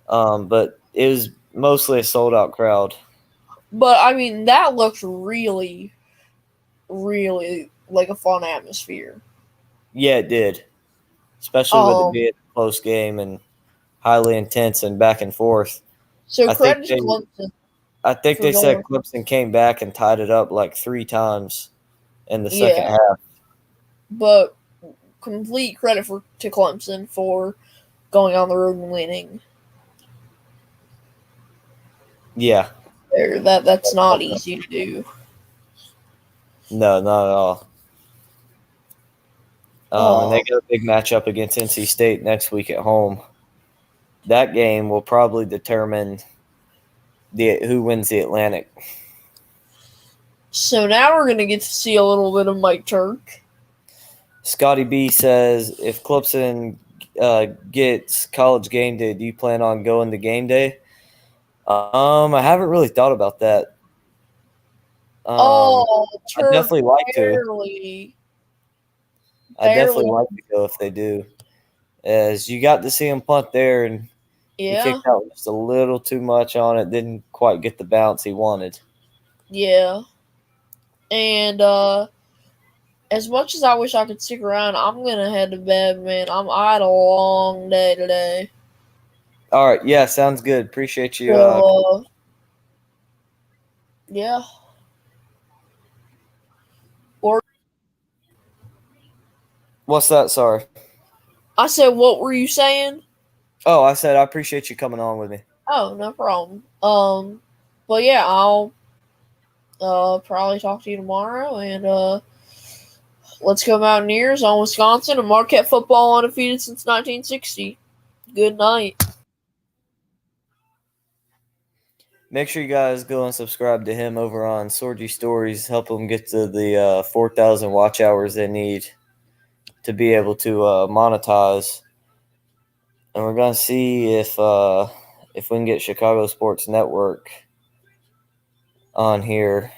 But it was mostly a sold out crowd. But I mean, that looked really, really like a fun atmosphere. Yeah, it did. Especially with it Um, being a close game and highly intense and back and forth. so I think credit to they Clemson I think for they said going. Clemson came back and tied it up like 3 times in the second Yeah, half. but complete credit to Clemson for going on the road and winning. Yeah. That's not easy to do. No, not at all. And they Um, got a big matchup against NC State next week at home. That game will probably determine who wins the Atlantic. so now we're gonna get to see a little bit of Mike Turk. Scotty B says, if Clemson gets College Game Day, do you plan on going to game day? I haven't really thought about that. Oh, I Turk definitely like to. barely, I definitely barely. like to go if they do. As you got to see him punt there, and he Yeah, kicked out just a little too much on it. Didn't quite get the bounce he wanted. yeah. And as much as I wish I could stick around, I'm gonna head to bed, man. I had a long day today. All right, yeah, sounds good. Appreciate you. So yeah. Or What's that? Sorry. I said, what were you saying? Oh, I said I appreciate you coming on with me. Oh, no problem. But yeah, I'll probably talk to you tomorrow, and let's go Mountaineers on Wisconsin and Marquette football undefeated since 1960. Good night. Make sure you guys go and subscribe to him over on Sorgy Stories. Help him get to the 4,000 watch hours they need to be able to monetize. And we're gonna see if we can get Chicago Sports Network on here.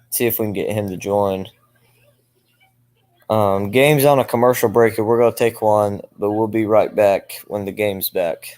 See if we can get him to join. Game's on a commercial break, and we're gonna take one, but we'll be right back when the game's back.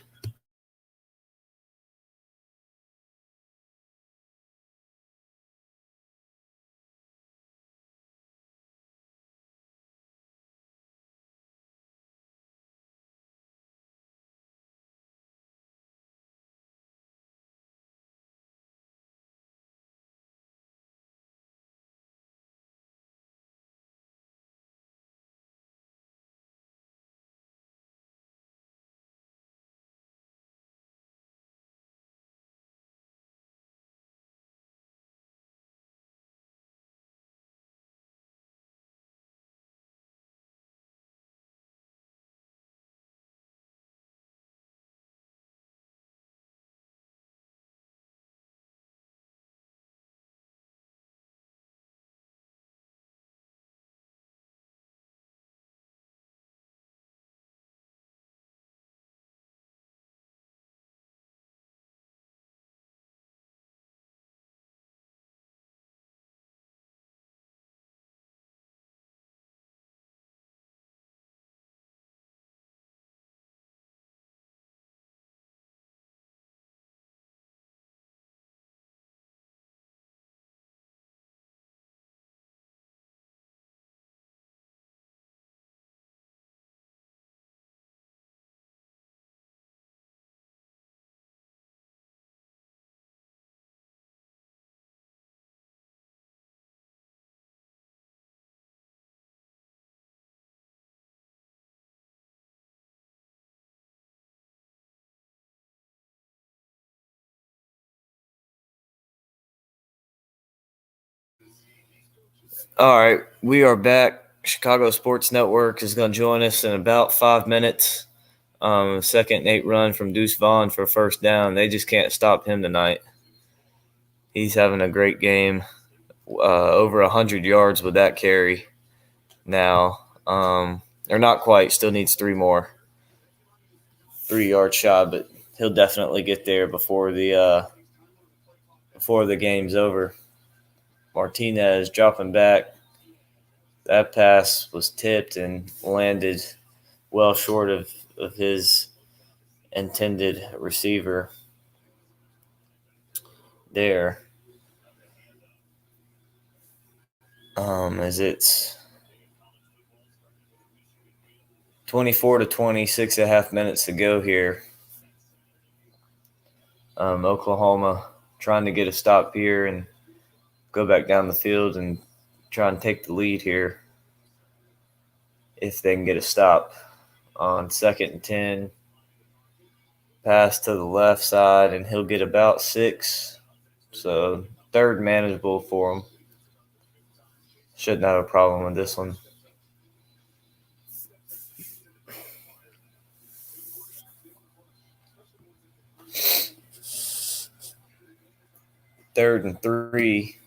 All right, we are back. Chicago Sports Network is going to join us in about 5 minutes. Second Nate run from Deuce Vaughn for first down. They just can't stop him tonight. He's having a great game. Over 100 yards with that carry now. Or not quite. Still needs 3 more. 3 yard shot, but he'll definitely get there before the game's over. Martinez dropping back. That pass was tipped and landed well short of his intended receiver there. As it's 24-20, 6.5 minutes to go here. Oklahoma trying to get a stop here and go back down the field and try and take the lead here if they can get a stop. On 2nd and 10, pass to the left side, and he'll get about 6. So 3rd manageable for him. Shouldn't have a problem with this one. Third and 3,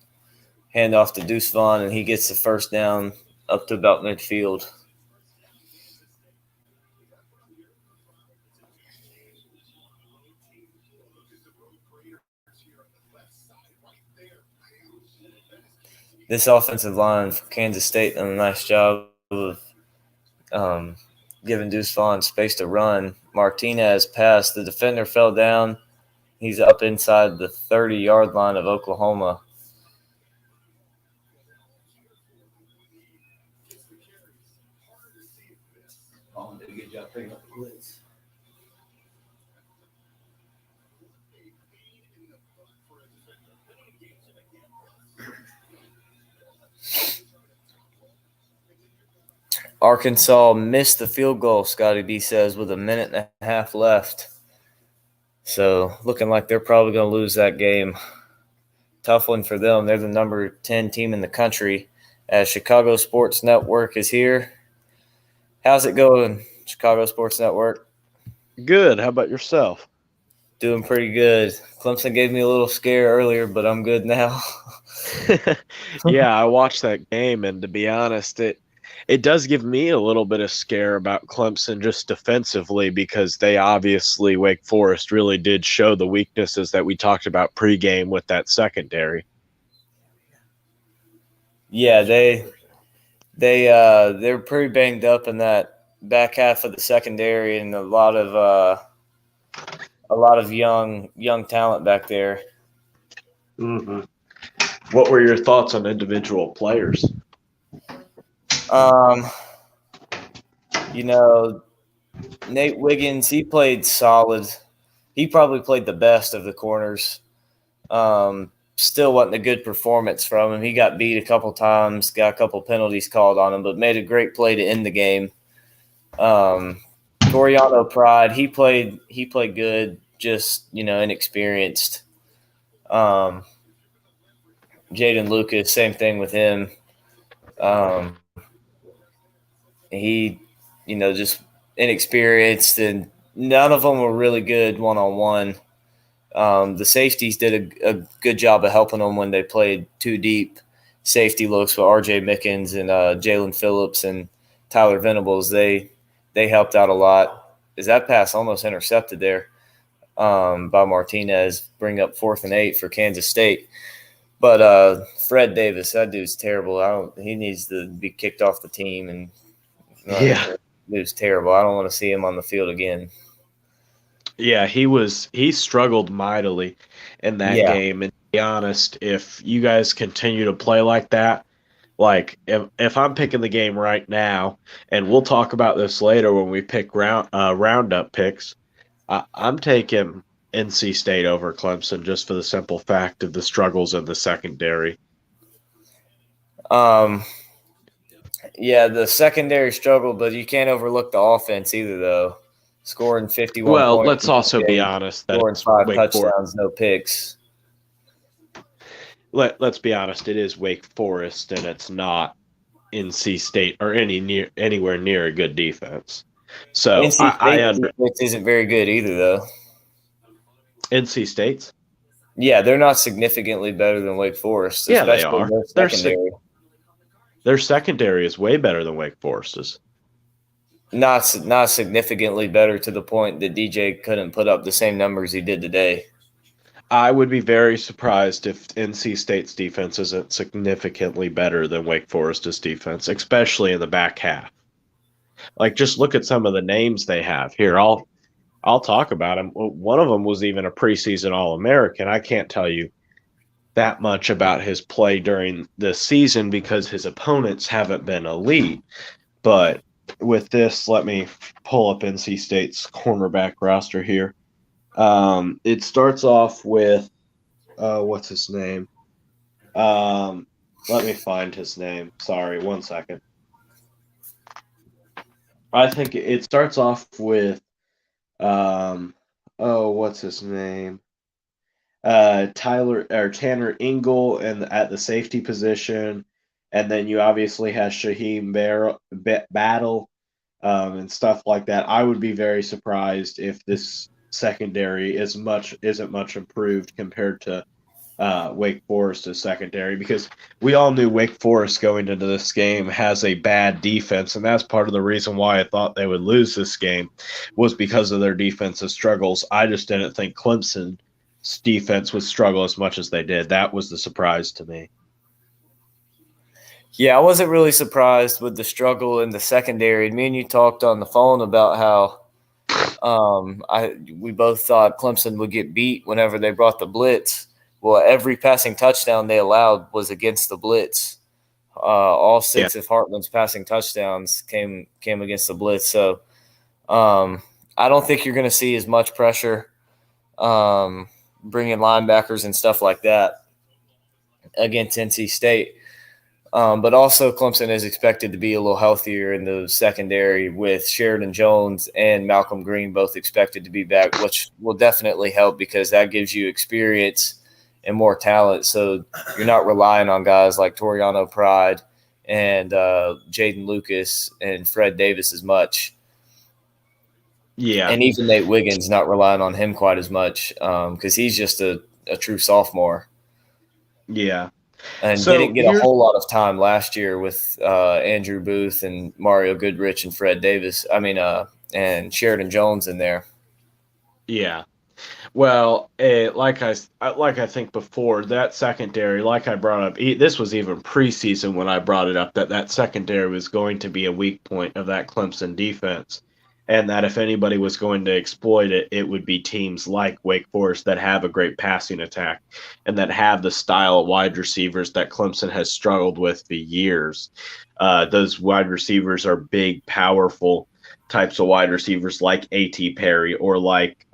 hand off to Deuce Vaughn, and he gets the first down up to about midfield. This offensive line for Kansas State done a nice job of giving Deuce Vaughn space to run. Martinez passed. The defender fell down. He's up inside the 30-yard line of Oklahoma. Did a good job picking up the blitz. Arkansas missed the field goal, Scotty B says, with 1.5 minutes left. So looking like they're probably going to lose that game. Tough one for them. They're the number 10 team in the country. As Chicago Sports Network is here. How's it going, Chicago Sports Network? Good. How about yourself? Doing pretty good. Clemson gave me a little scare earlier, but I'm good now. Yeah, I watched that game, and to be honest, it does give me a little bit of scare about Clemson just defensively, because they obviously, Wake Forest really did show the weaknesses that we talked about pregame with that secondary. Yeah, they're pretty banged up in that back half of the secondary, and a lot of young talent back there. Mm-hmm. What were your thoughts on individual players? Nate Wiggins, he played solid. He probably played the best of the corners. Still wasn't a good performance from him. He got beat a couple times, got a couple penalties called on him, but made a great play to end the game. Toriano Pride, he played good, just, inexperienced. Jaden Lucas, same thing with him. He, just inexperienced, and none of them were really good one-on-one. The safeties did a good job of helping them when they played two deep safety looks with R.J. Mickens and Jalen Phillips and Tyler Venables. They helped out a lot. Is that pass almost intercepted there by Martinez, bring up 4th and 8 for Kansas State. But Fred Davis, that dude's terrible. He needs to be kicked off the team, and dude's terrible. I don't want to see him on the field again. Yeah, he struggled mightily in that game. And to be honest, if you guys continue to play like that, like if I'm picking the game right now, and we'll talk about this later when we pick roundup picks, I'm taking NC State over Clemson just for the simple fact of the struggles in the secondary. Yeah, the secondary struggled, but you can't overlook the offense either, though. Scoring 51 Well, points. let's also be honest. Scoring 5 touchdowns, no picks. let's be honest, it is Wake Forest, and it's not NC State or anywhere near a good defense. So NC State I under defense isn't very good either, though. NC State's. Yeah, they're not significantly better than Wake Forest. Yeah, they especially are. Their secondary. Their secondary is way better than Wake Forest's. Not significantly better to the point that DJ couldn't put up the same numbers he did today. I would be very surprised if NC State's defense isn't significantly better than Wake Forest's defense, especially in the back half. Like, just look at some of the names they have here. I'll talk about them. One of them was even a preseason All-American. I can't tell you that much about his play during the season because his opponents haven't been elite. But with this, let me pull up NC State's cornerback roster here. It starts off with what's his name? Let me find his name. Sorry, 1 second. I think it starts off with what's his name? Tanner Ingle and at the safety position, and then you obviously have Shaheem Battle and stuff like that. I would be very surprised if this secondary isn't much improved compared to Wake Forest's secondary, because we all knew Wake Forest going into this game has a bad defense, and that's part of the reason why I thought they would lose this game was because of their defensive struggles. I just didn't think Clemson's defense would struggle as much as they did. That was the surprise to me. Yeah, I wasn't really surprised with the struggle in the secondary. Me and you talked on the phone about how we both thought Clemson would get beat whenever they brought the blitz. Well, every passing touchdown they allowed was against the blitz. All six of Hartman's passing touchdowns came against the blitz. So I don't think you're going to see as much pressure bringing linebackers and stuff like that against NC State. But also Clemson is expected to be a little healthier in the secondary with Sheridan Jones and Malcolm Green both expected to be back, which will definitely help because that gives you experience and more talent. So you're not relying on guys like Toriano Pride and Jaden Lucas and Fred Davis as much. Yeah. And even Nate Wiggins, not relying on him quite as much because he's just a true sophomore. Yeah. And didn't get a whole lot of time last year with Andrew Booth and Mario Goodrich and Fred Davis. And Sheridan Jones in there. Yeah. Well, like I think before, that secondary, like I brought up, this was even preseason when I brought it up, that secondary was going to be a weak point of that Clemson defense, and that if anybody was going to exploit it, it would be teams like Wake Forest that have a great passing attack and that have the style of wide receivers that Clemson has struggled with for years. Those wide receivers are big, powerful types of wide receivers like A.T. Perry or like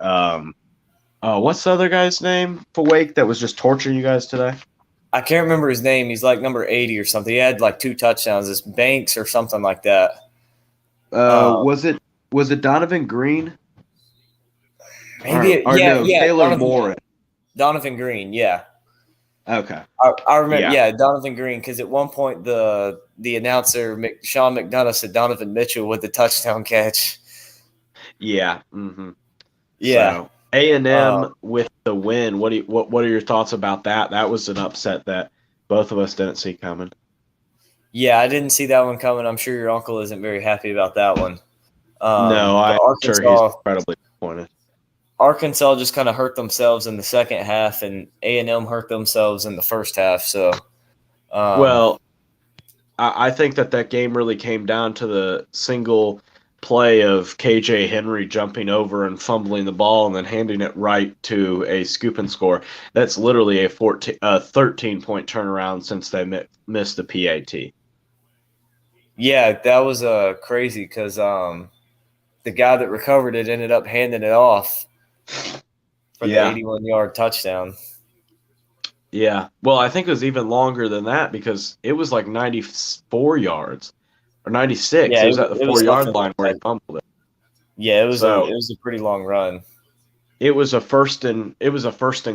what's the other guy's name for Wake that was just torturing you guys today? I can't remember his name. He's like number 80 or something. He had like 2 touchdowns. It's Banks or something like that. Was it Donovan Green? Maybe Taylor Moore. Donovan Green, yeah. Okay. I remember, Donovan Green, because at one point the announcer, Sean McDonough, said Donovan Mitchell with the touchdown catch. Yeah. Mm-hmm. Yeah. So, A&M with the win. What are your thoughts about that? That was an upset that both of us didn't see coming. Yeah, I didn't see that one coming. I'm sure your uncle isn't very happy about that one. No, I'm sure he's incredibly disappointed. Arkansas just kind of hurt themselves in the second half, and A&M hurt themselves in the first half. So, well, I think that game really came down to the single play of KJ Henry jumping over and fumbling the ball and then handing it right to a scoop and score. That's literally a 13-point turnaround since they missed the PAT. Yeah, that was crazy because the guy that recovered it ended up handing it off for the 81-yard touchdown. Yeah. Well, I think it was even longer than that because it was like 94 yards or 96. Yeah, it was at the 4-yard line where he fumbled it. Yeah, it was a pretty long run. It was a first and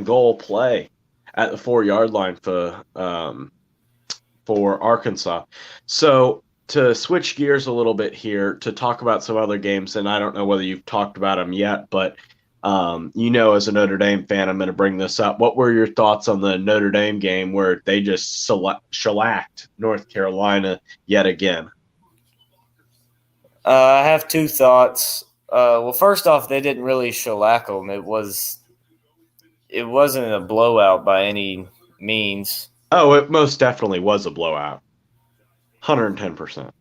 goal play. at the 4-yard line for Arkansas. So to switch gears a little bit here to talk about some other games, and I don't know whether you've talked about them yet, but as a Notre Dame fan, I'm going to bring this up. What were your thoughts on the Notre Dame game where they just shellacked North Carolina yet again? I have two thoughts. Well, first off, they didn't really shellac them. It wasn't a blowout by any means. Oh, it most definitely was a blowout. 110%.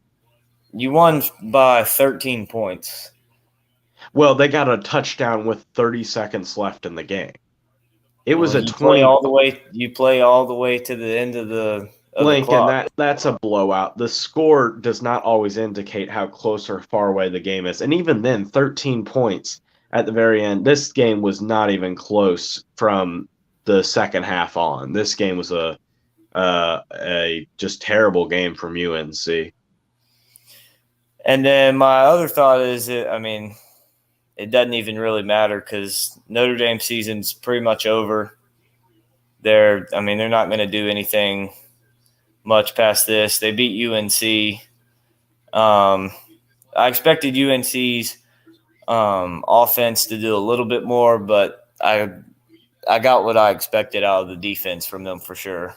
You won by 13 points. Well, they got a touchdown with 30 seconds left in the game. It was a 20. You play all the way to the end of the Lincoln, that's a blowout. The score does not always indicate how close or far away the game is. And even then, 13 points at the very end. This game was not even close from the second half on. This game was a just terrible game from UNC. And then my other thought is it doesn't even really matter because Notre Dame season's pretty much over. They're not going to do anything much past this. They beat UNC. I expected UNC's offense to do a little bit more, but I got what I expected out of the defense from them for sure.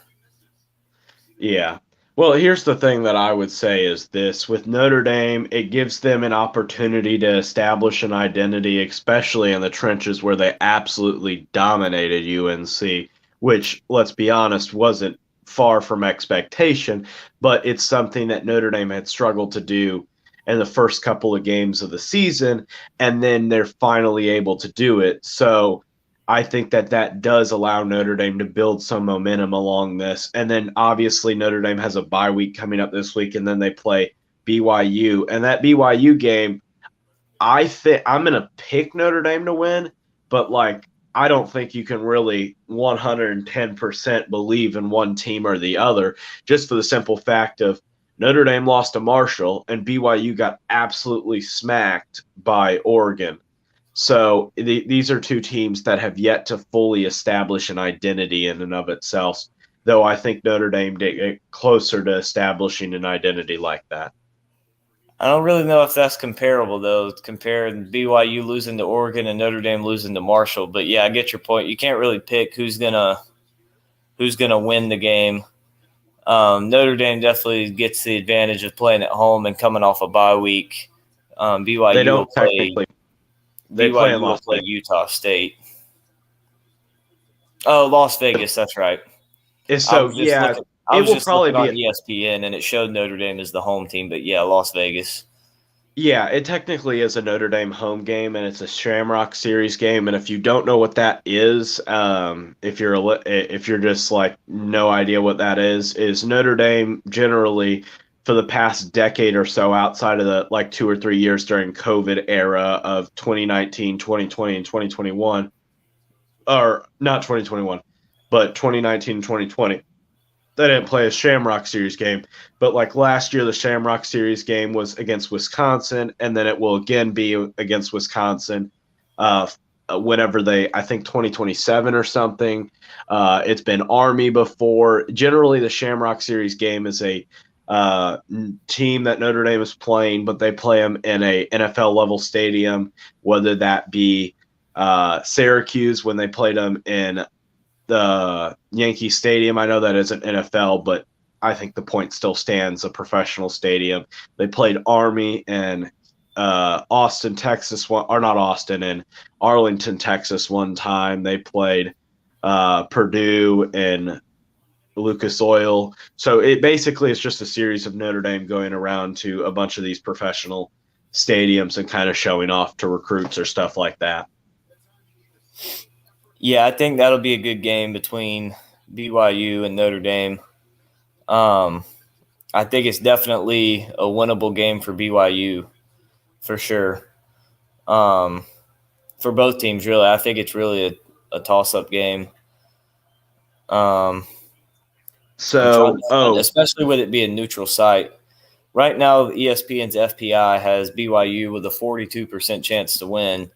Yeah. Well, here's the thing that I would say is this. With Notre Dame, it gives them an opportunity to establish an identity, especially in the trenches where they absolutely dominated UNC, which, let's be honest, wasn't far from expectation, but it's something that Notre Dame had struggled to do in the first couple of games of the season, and then they're finally able to do it. So I think that does allow Notre Dame to build some momentum along this. And then obviously Notre Dame has a bye week coming up this week, and then they play BYU. And that BYU game, I think I'm going to pick Notre Dame to win, but I don't think you can really 110% believe in one team or the other, just for the simple fact of Notre Dame lost to Marshall and BYU got absolutely smacked by Oregon. So these are two teams that have yet to fully establish an identity in and of itself, though I think Notre Dame did get closer to establishing an identity like that. I don't really know if that's comparable, though, comparing BYU losing to Oregon and Notre Dame losing to Marshall. But, yeah, I get your point. You can't really pick who's gonna win the game. Notre Dame definitely gets the advantage of playing at home and coming off a bye week. BYU they don't technically. They play in Las Vegas. Utah State. Oh, Las Vegas. That's right. So yeah, I was just probably looking on ESPN, and it showed Notre Dame as the home team. But yeah, Las Vegas. Yeah, it technically is a Notre Dame home game, and it's a Shamrock Series game. And if you don't know what that is, if you're just no idea what that is Notre Dame generally, for the past decade or so, outside of the 2 or 3 years during COVID era of 2019, 2020, and 2021, or not 2021, but 2019 and 2020, they didn't play a Shamrock Series game. But last year, the Shamrock Series game was against Wisconsin, and then it will again be against Wisconsin whenever I think 2027 or something. It's been Army before. Generally, the Shamrock Series game is a team that Notre Dame is playing, but they play them in a NFL level stadium, whether that be Syracuse when they played them in the Yankee Stadium. I know that isn't NFL, but I think the point still stands, a professional stadium. They played Army in Austin, Texas, in Arlington, Texas one time. They played Purdue and Lucas Oil. So it basically is just a series of Notre Dame going around to a bunch of these professional stadiums and kind of showing off to recruits or stuff like that. Yeah, I think that'll be a good game between BYU and Notre Dame. I think it's definitely a winnable game for BYU, for sure. For both teams, really. I think it's really a toss-up game. Especially with it being a neutral site. Right now, ESPN's FPI has BYU with a 42% chance to win.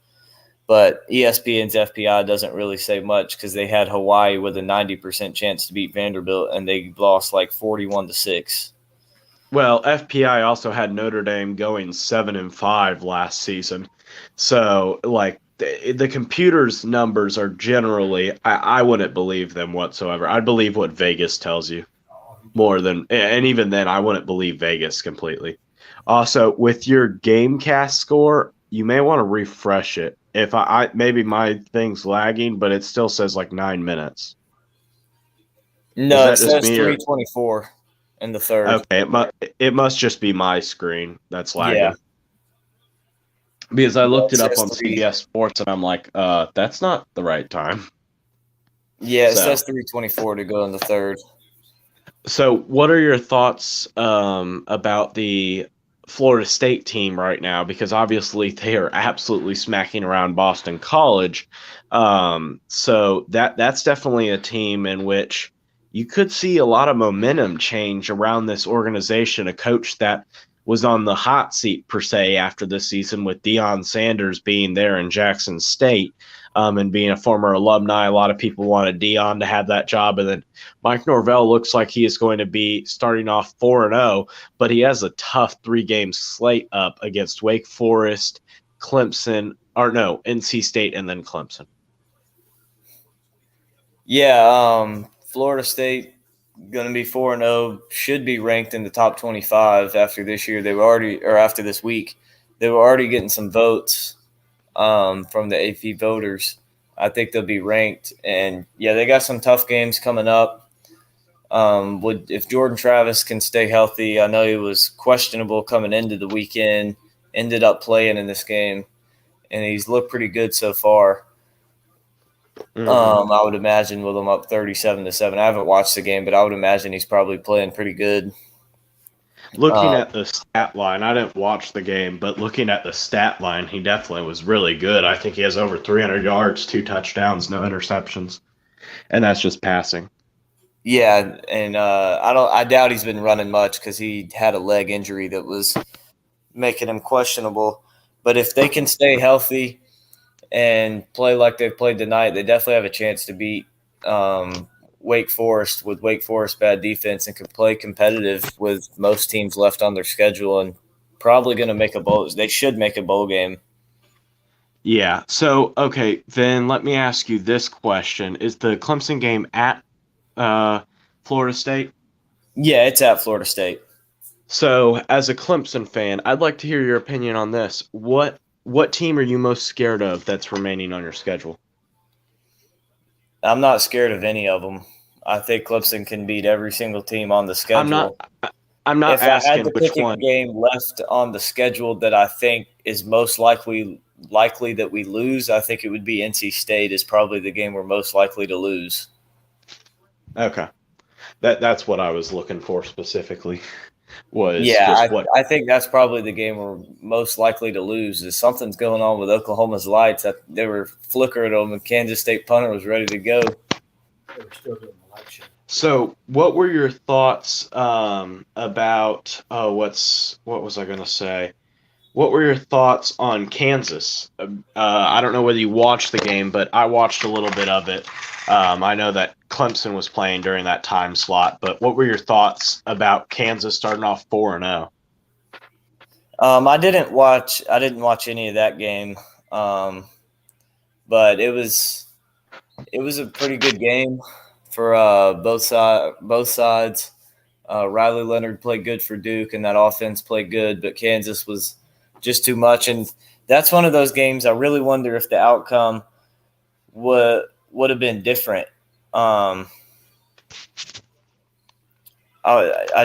But ESPN's FPI doesn't really say much because they had Hawaii with a 90% chance to beat Vanderbilt, and they lost like 41-6. Well, FPI also had Notre Dame going 7-5 last season. So, like, the computer's numbers are generally, I wouldn't believe them whatsoever. I'd believe what Vegas tells you more than, and even then, I wouldn't believe Vegas completely. Also, with your GameCast score, you may want to refresh it. If I maybe my thing's lagging, but it still says like 9 minutes. No, it says 324 in the third. Okay, it must just be my screen that's lagging. Yeah. Because I looked it up on CBS Sports and I'm like, that's not the right time. Yeah, it says 324 to go in the third. So what are your thoughts about the Florida State team right now? Because obviously they are absolutely smacking around Boston College. So that's definitely a team in which you could see a lot of momentum change around this organization, a coach that was on the hot seat, per se, after this season with Deion Sanders being there in Jackson State and being a former alumni. A lot of people wanted Deion to have that job. And then Mike Norvell looks like he is going to be starting off 4-0, but he has a tough 3-game slate up against Wake Forest, Clemson, or no, NC State, and then Clemson. Yeah, Florida State going to be 4-0, should be ranked in the top 25 after this year. They were already, or after this week, they were already getting some votes from the AP voters. I think they'll be ranked, and yeah, they got some tough games coming up. If Jordan Travis can stay healthy, I know he was questionable coming into the weekend, ended up playing in this game, and he's looked pretty good so far. I would imagine with him up 37-7. I haven't watched the game, but I would imagine he's probably playing pretty good. Looking at the stat line, I didn't watch the game, but looking at the stat line, he definitely was really good. I think he has over 300 yards, 2 touchdowns, no interceptions, and that's just passing. Yeah, and I doubt he's been running much because he had a leg injury that was making him questionable. But if they can stay healthy and play like they've played tonight, they definitely have a chance to beat Wake Forest with Wake Forest bad defense and could play competitive with most teams left on their schedule and probably going to make a bowl. They should make a bowl game. Yeah. So, okay, then let me ask you this question. Is the Clemson game at Florida State? Yeah, it's at Florida State. So, as a Clemson fan, I'd like to hear your opinion on this. What team are you most scared of that's remaining on your schedule? I'm not scared of any of them. I think Clemson can beat every single team on the schedule. I'm not if asking I had to which pick one. A game left on the schedule that I think is most likely that we lose, I think it would be NC State is probably the game we're most likely to lose. Okay. That's what I was looking for specifically. I think that's probably the game we're most likely to lose. Is something's going on with Oklahoma's lights. They were flickering them, and Kansas State punter was ready to go. They were still doing the light show. So, what were your thoughts about? What was I going to say? What were your thoughts on Kansas? I don't know whether you watched the game, but I watched a little bit of it. I know that Clemson was playing during that time slot, but what were your thoughts about Kansas starting off 4-0? I didn't watch any of that game, but it was a pretty good game for both sides. Riley Leonard played good for Duke, and that offense played good, but Kansas was just too much. And that's one of those games I really wonder if the outcome would have been different. I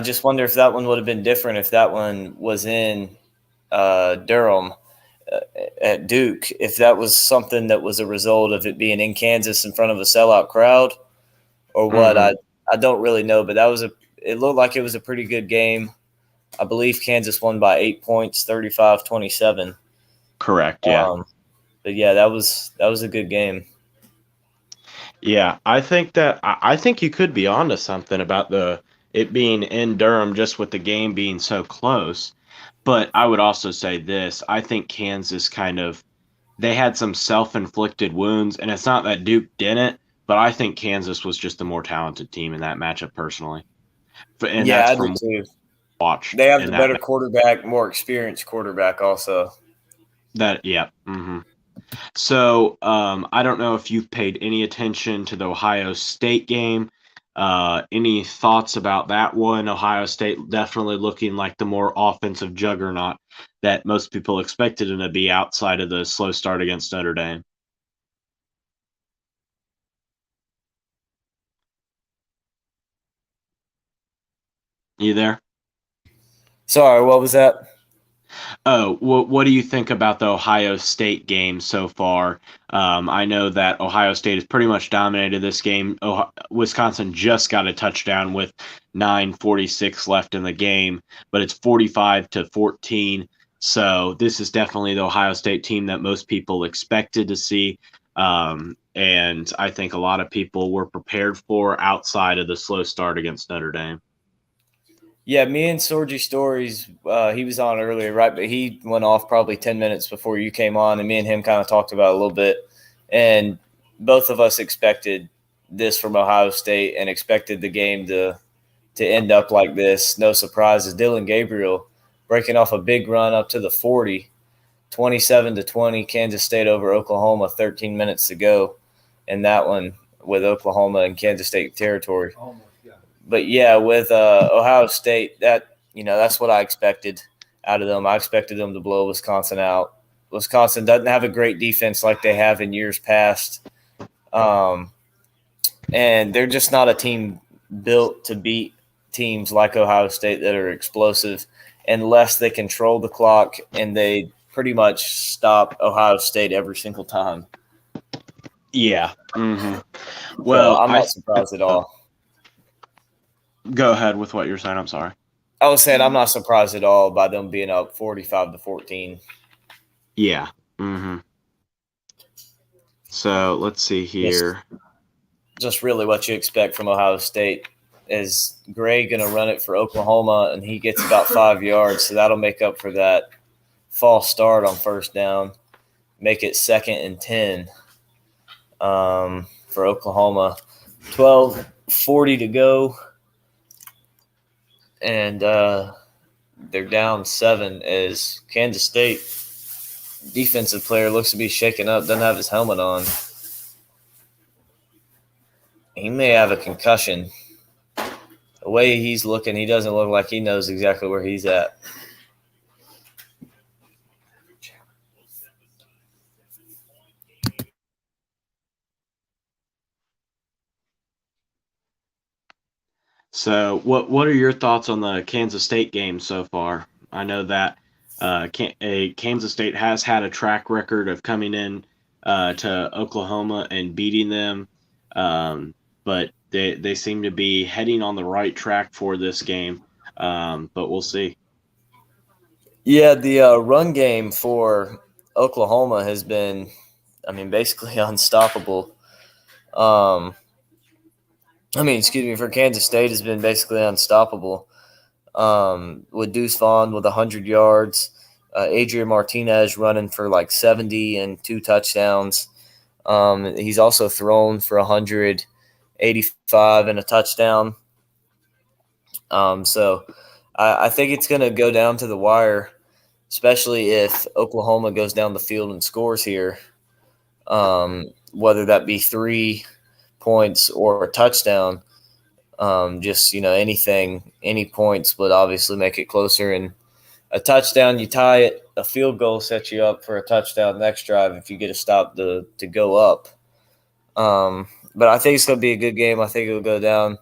just wonder if that one would have been different if that one was in Durham at Duke, if that was something that was a result of it being in Kansas in front of a sellout crowd or what. I don't really know, but it looked like it was a pretty good game. I believe Kansas won by 8 points, 35-27. Correct, yeah. But yeah, that was a good game. Yeah, I think you could be onto something about it being in Durham just with the game being so close. But I would also say this. I think Kansas kind of they had some self-inflicted wounds, and it's not that Duke didn't, but I think Kansas was just the more talented team in that matchup personally. And Yeah, that's I do from too. watched They have in the that better quarterback, more experienced quarterback also. that yeah. Mm-hmm. So I don't know if you've paid any attention to the Ohio State game. Any thoughts about that one? Ohio State definitely looking like the more offensive juggernaut that most people expected him to be outside of the slow start against Notre Dame. You there? Sorry, what was that? Oh, what do you think about the Ohio State game so far? I know that Ohio State has pretty much dominated this game. Wisconsin just got a touchdown with 9:46 left in the game, but it's 45-14. So this is definitely the Ohio State team that most people expected to see, and I think a lot of people were prepared for outside of the slow start against Notre Dame. Yeah, me and Sorgi Stories, he was on earlier, right? But he went off probably 10 minutes before you came on, and me and him kind of talked about it a little bit. And both of us expected this from Ohio State and expected the game to end up like this. No surprises. Dylan Gabriel breaking off a big run up to the 40, 27-20, Kansas State over Oklahoma, 13 minutes to go. And that one with Oklahoma and Kansas State territory. Almost got it. But yeah, with Ohio State, that's what I expected out of them. I expected them to blow Wisconsin out. Wisconsin doesn't have a great defense like they have in years past, and they're just not a team built to beat teams like Ohio State that are explosive unless they control the clock and they pretty much stop Ohio State every single time. Yeah. Mm-hmm. Well, so I'm not surprised at all. Go ahead with what you're saying. I'm sorry. I was saying I'm not surprised at all by them being up 45-14. Yeah. Mm-hmm. So let's see here. Just really what you expect from Ohio State. Is Gray going to run it for Oklahoma, and he gets about 5 yards, so that'll make up for that false start on first down, make it 2nd and 10 for Oklahoma. 12:40 to go, and they're down 7 as Kansas State defensive player looks to be shaken up, doesn't have his helmet on. He may have a concussion. The way he's looking, he doesn't look like he knows exactly where he's at. So what are your thoughts on the Kansas State game so far? I know that Kansas State has had a track record of coming in to Oklahoma and beating them, but they seem to be heading on the right track for this game, but we'll see. Yeah, the run game for Oklahoma has been, basically unstoppable. For Kansas State has been basically unstoppable. With Deuce Vaughn with 100 yards, Adrian Martinez running for like 70 and 2 touchdowns. He's also thrown for 185 and a touchdown. So I think it's going to go down to the wire, especially if Oklahoma goes down the field and scores here, whether that be 3 points or a touchdown. Anything, any points would obviously make it closer. And a touchdown, you tie it. A field goal sets you up for a touchdown next drive if you get a stop to go up. But I think it's going to be a good game. I think it'll go down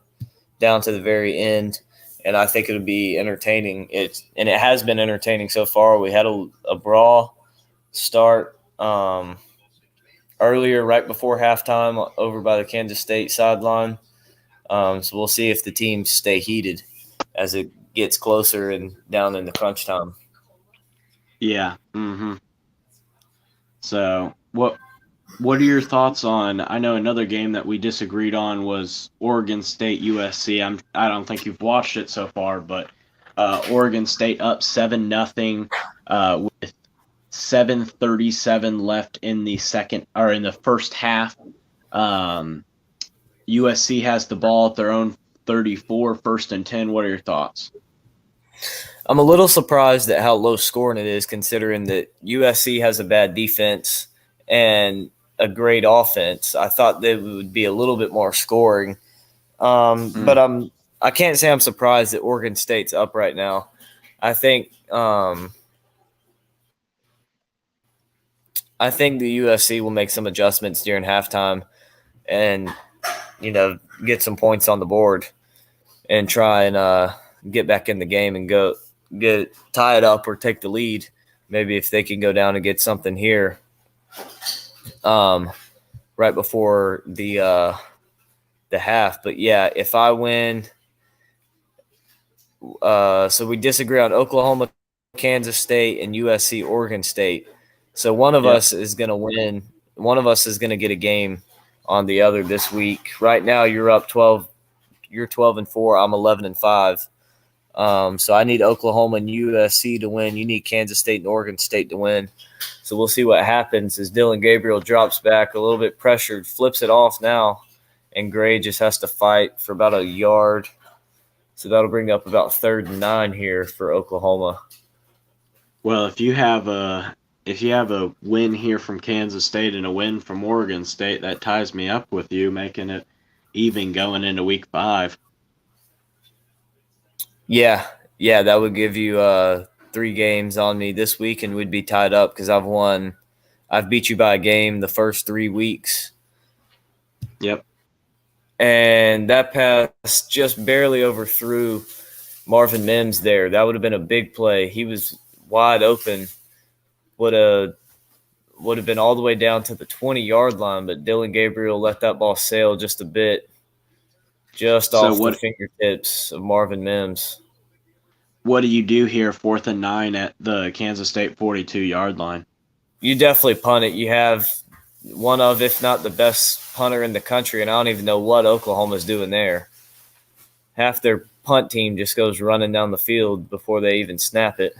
to the very end, and I think it'll be entertaining. It has been entertaining so far. We had a brawl start earlier, right before halftime, over by the Kansas State sideline. So we'll see if the teams stay heated as it gets closer and down in the crunch time. Yeah. Mm-hmm. So what are your thoughts on? I know another game that we disagreed on was Oregon State USC. I don't think you've watched it so far, but Oregon State up 7-0 with 7:37 left in the first half. USC has the ball at their own 34, 1st and 10. What are your thoughts? I'm a little surprised at how low scoring it is, considering that USC has a bad defense and a great offense. I thought that it would be a little bit more scoring, but I can't say I'm surprised that Oregon State's up right now. I think the USC will make some adjustments during halftime and get some points on the board and try and get back in the game and tie it up or take the lead. Maybe if they can go down and get something here right before the half. But yeah, if I win, so we disagree on Oklahoma, Kansas State, and USC, Oregon State. So one of us is going to win. One of us is going to get a game on the other this week. Right now, you're up 12. You're 12-4. I'm 11-5. So I need Oklahoma and USC to win. You need Kansas State and Oregon State to win. So we'll see what happens as Dillon Gabriel drops back a little bit pressured, flips it off now, and Gray just has to fight for about a yard. So that'll bring up about 3rd and 9 here for Oklahoma. Well, if you have a win here from Kansas State and a win from Oregon State, that ties me up with you, making it even going into week 5. Yeah, that would give you 3 games on me this week, and we'd be tied up because I've beat you by a game the first 3 weeks. Yep. And that pass just barely overthrew Marvin Mims there. That would have been a big play. He was wide open. Would have been all the way down to the 20-yard line, but Dillon Gabriel let that ball sail just a bit, off the fingertips of Marvin Mims. What do you do here, 4th and 9 at the Kansas State 42-yard line? You definitely punt it. You have one of, if not the best punter in the country, and I don't even know what Oklahoma's doing there. Half their punt team just goes running down the field before they even snap it.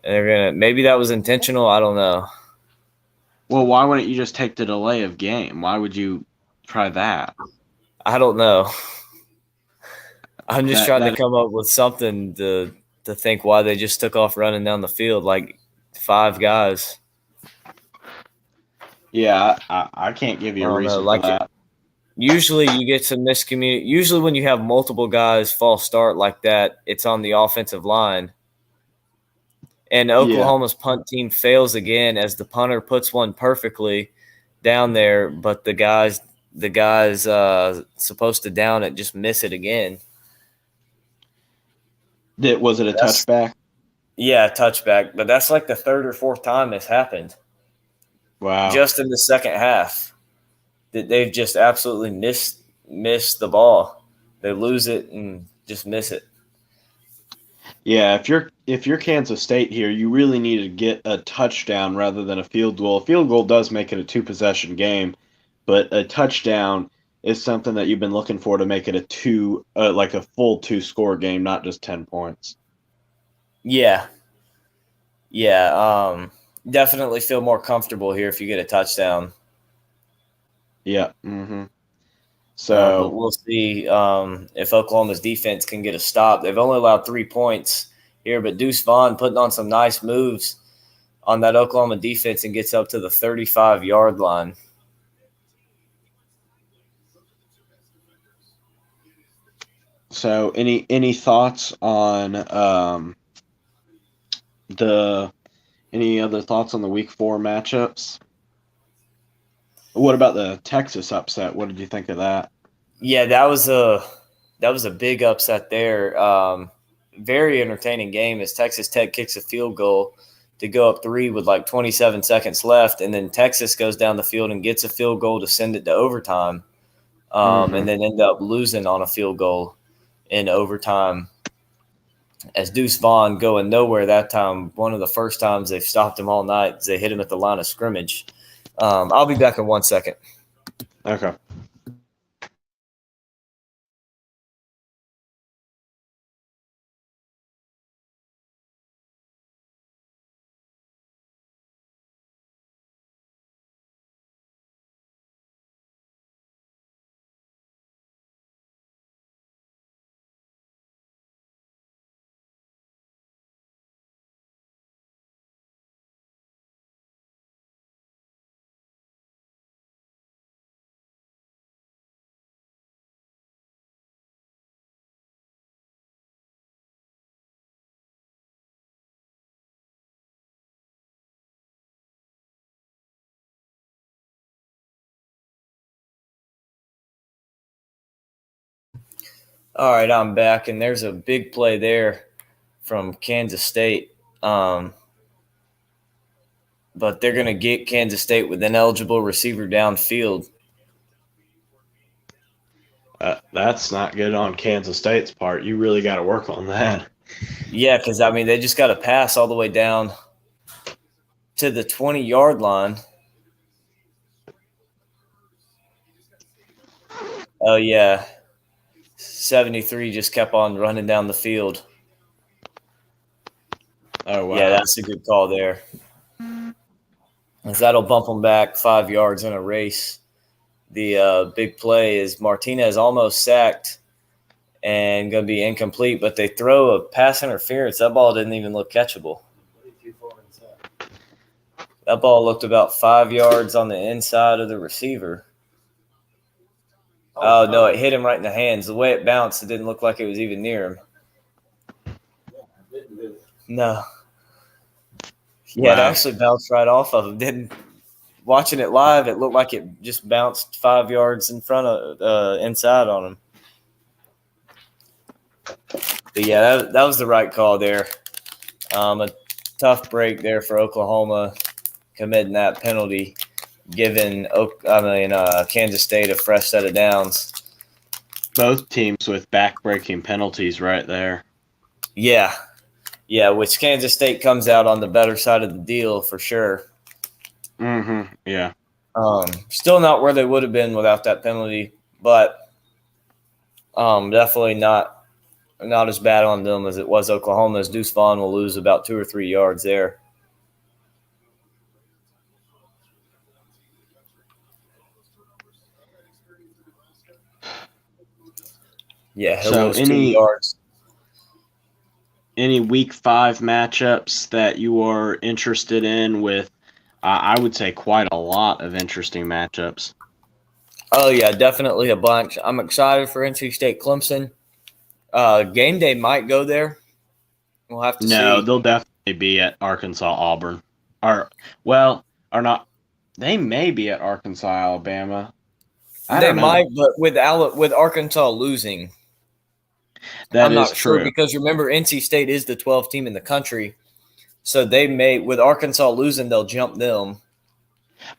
And maybe that was intentional. I don't know. Well, why wouldn't you just take the delay of game? Why would you try that? I don't know. I'm just trying to come up with something to think why they just took off running down the field like 5 guys. Yeah, I can't give you a reason for that. Usually you get some miscommunication. Usually when you have multiple guys false start like that, it's on the offensive line. And Oklahoma's punt team fails again as the punter puts one perfectly down there, but the guys supposed to down it just miss it again. Was it a touchback? Yeah, touchback. But that's like the 3rd or 4th time this happened. Wow. Just in the second half. That they've just absolutely missed the ball. They lose it and just miss it. Yeah, if you're Kansas State here, you really need to get a touchdown rather than a field goal. A field goal does make it a 2-possession game, but a touchdown is something that you've been looking for to make it like a full 2-score game, not just 10 points. Yeah. Definitely feel more comfortable here if you get a touchdown. Yeah. Mm-hmm. So we'll see if Oklahoma's defense can get a stop. They've only allowed 3 points here, but Deuce Vaughn putting on some nice moves on that Oklahoma defense and gets up to the 35-yard line. So any thoughts on any other thoughts on the week 4 matchups? What about the Texas upset? What did you think of that? Yeah, that was a big upset there. Very entertaining game as Texas Tech kicks a field goal to go up 3 with like 27 seconds left, and then Texas goes down the field and gets a field goal to send it to overtime, and then end up losing on a field goal in overtime. As Deuce Vaughn going nowhere that time, one of the first times they've stopped him all night, they hit him at the line of scrimmage. I'll be back in 1 second. Okay. All right, I'm back, and there's a big play there from Kansas State. But they're going to get Kansas State with an eligible receiver downfield. That's not good on Kansas State's part. You really got to work on that. Yeah, because, I mean, they just got to pass all the way down to the 20-yard line. Oh, yeah. 73 just kept on running down the field. Oh, wow. Yeah, that's a good call there. As that'll bump them back 5 yards in a race. The big play is Martinez almost sacked and going to be incomplete, but they throw a pass interference. That ball didn't even look catchable. That ball looked about 5 yards on the inside of the receiver. Oh, no, it hit him right in the hands. The way it bounced, it didn't look like it was even near him. No. Yeah, It actually bounced right off of him. Watching it live, it looked like it just bounced 5 yards in front of inside on him. But yeah, that was the right call there. A tough break there for Oklahoma committing that penalty, giving Kansas State a fresh set of downs. Both teams with back-breaking penalties right there. Yeah, which Kansas State comes out on the better side of the deal for sure. Mm-hmm. Yeah. Still not where they would have been without that penalty, but definitely not as bad on them as it was Oklahoma's. Deuce Vaughn will lose about 2 or 3 yards there. Yeah, he'll lose 2 yards. Any Week 5 matchups that you are interested in with, I would say, quite a lot of interesting matchups? Oh, yeah, definitely a bunch. I'm excited for NC State Clemson. Game day might go there. We'll have to see. No, they'll definitely be at Arkansas Auburn. Or not. They may be at Arkansas Alabama. They might, but with Arkansas losing, I'm not sure because remember NC State is the 12th team in the country, so they may with Arkansas losing they'll jump them.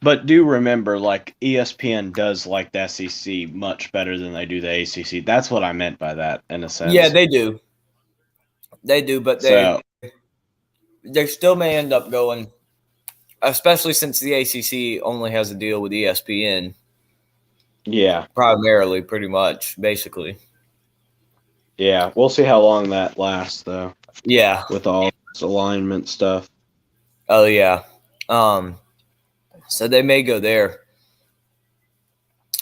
But do remember, like ESPN does like the SEC much better than they do the ACC. That's what I meant by that, in a sense. Yeah, they do. They do, but they still may end up going, especially since the ACC only has a deal with ESPN. Yeah, primarily, pretty much, basically. Yeah, we'll see how long that lasts, though. Yeah, with all this alignment stuff. Oh yeah. So they may go there.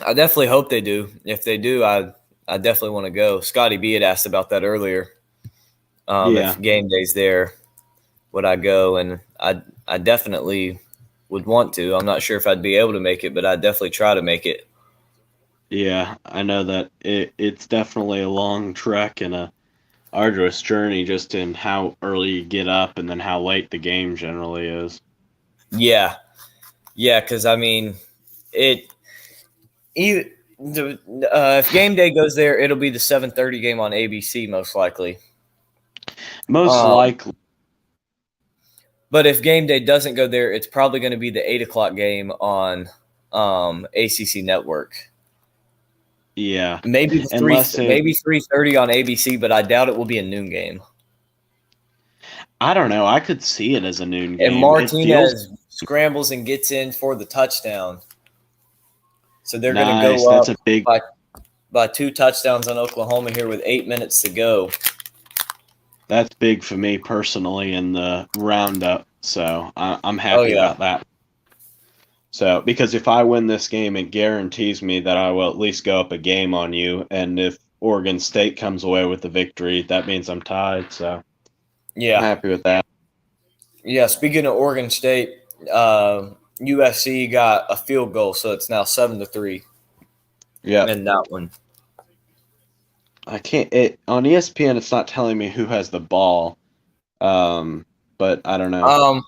I definitely hope they do. If they do, I definitely want to go. Scotty B had asked about that earlier. If game day's there, would I go? And I definitely would want to. I'm not sure if I'd be able to make it, but I'd definitely try to make it. Yeah, I know that it's definitely a long trek and a arduous journey just in how early you get up and then how late the game generally is. Yeah, because I mean, if game day goes there, it'll be the 7:30 game on ABC most likely. Most likely. But if game day doesn't go there, it's probably going to be the 8 o'clock game on ACC Network. Yeah, maybe 3:30 on ABC, but I doubt it will be a noon game. I don't know. I could see it as a noon game. And Martinez scrambles and gets in for the touchdown. So they're going to go up by 2 touchdowns on Oklahoma here with 8 minutes to go. That's big for me personally in the roundup, so I'm happy about that. So, because if I win this game, it guarantees me that I will at least go up a game on you, and if Oregon State comes away with the victory, that means I'm tied, so yeah, I'm happy with that. Yeah, speaking of Oregon State, USC got a field goal, so it's now 7-3. Yeah. In that one. I can't on ESPN it's not telling me who has the ball. But I don't know.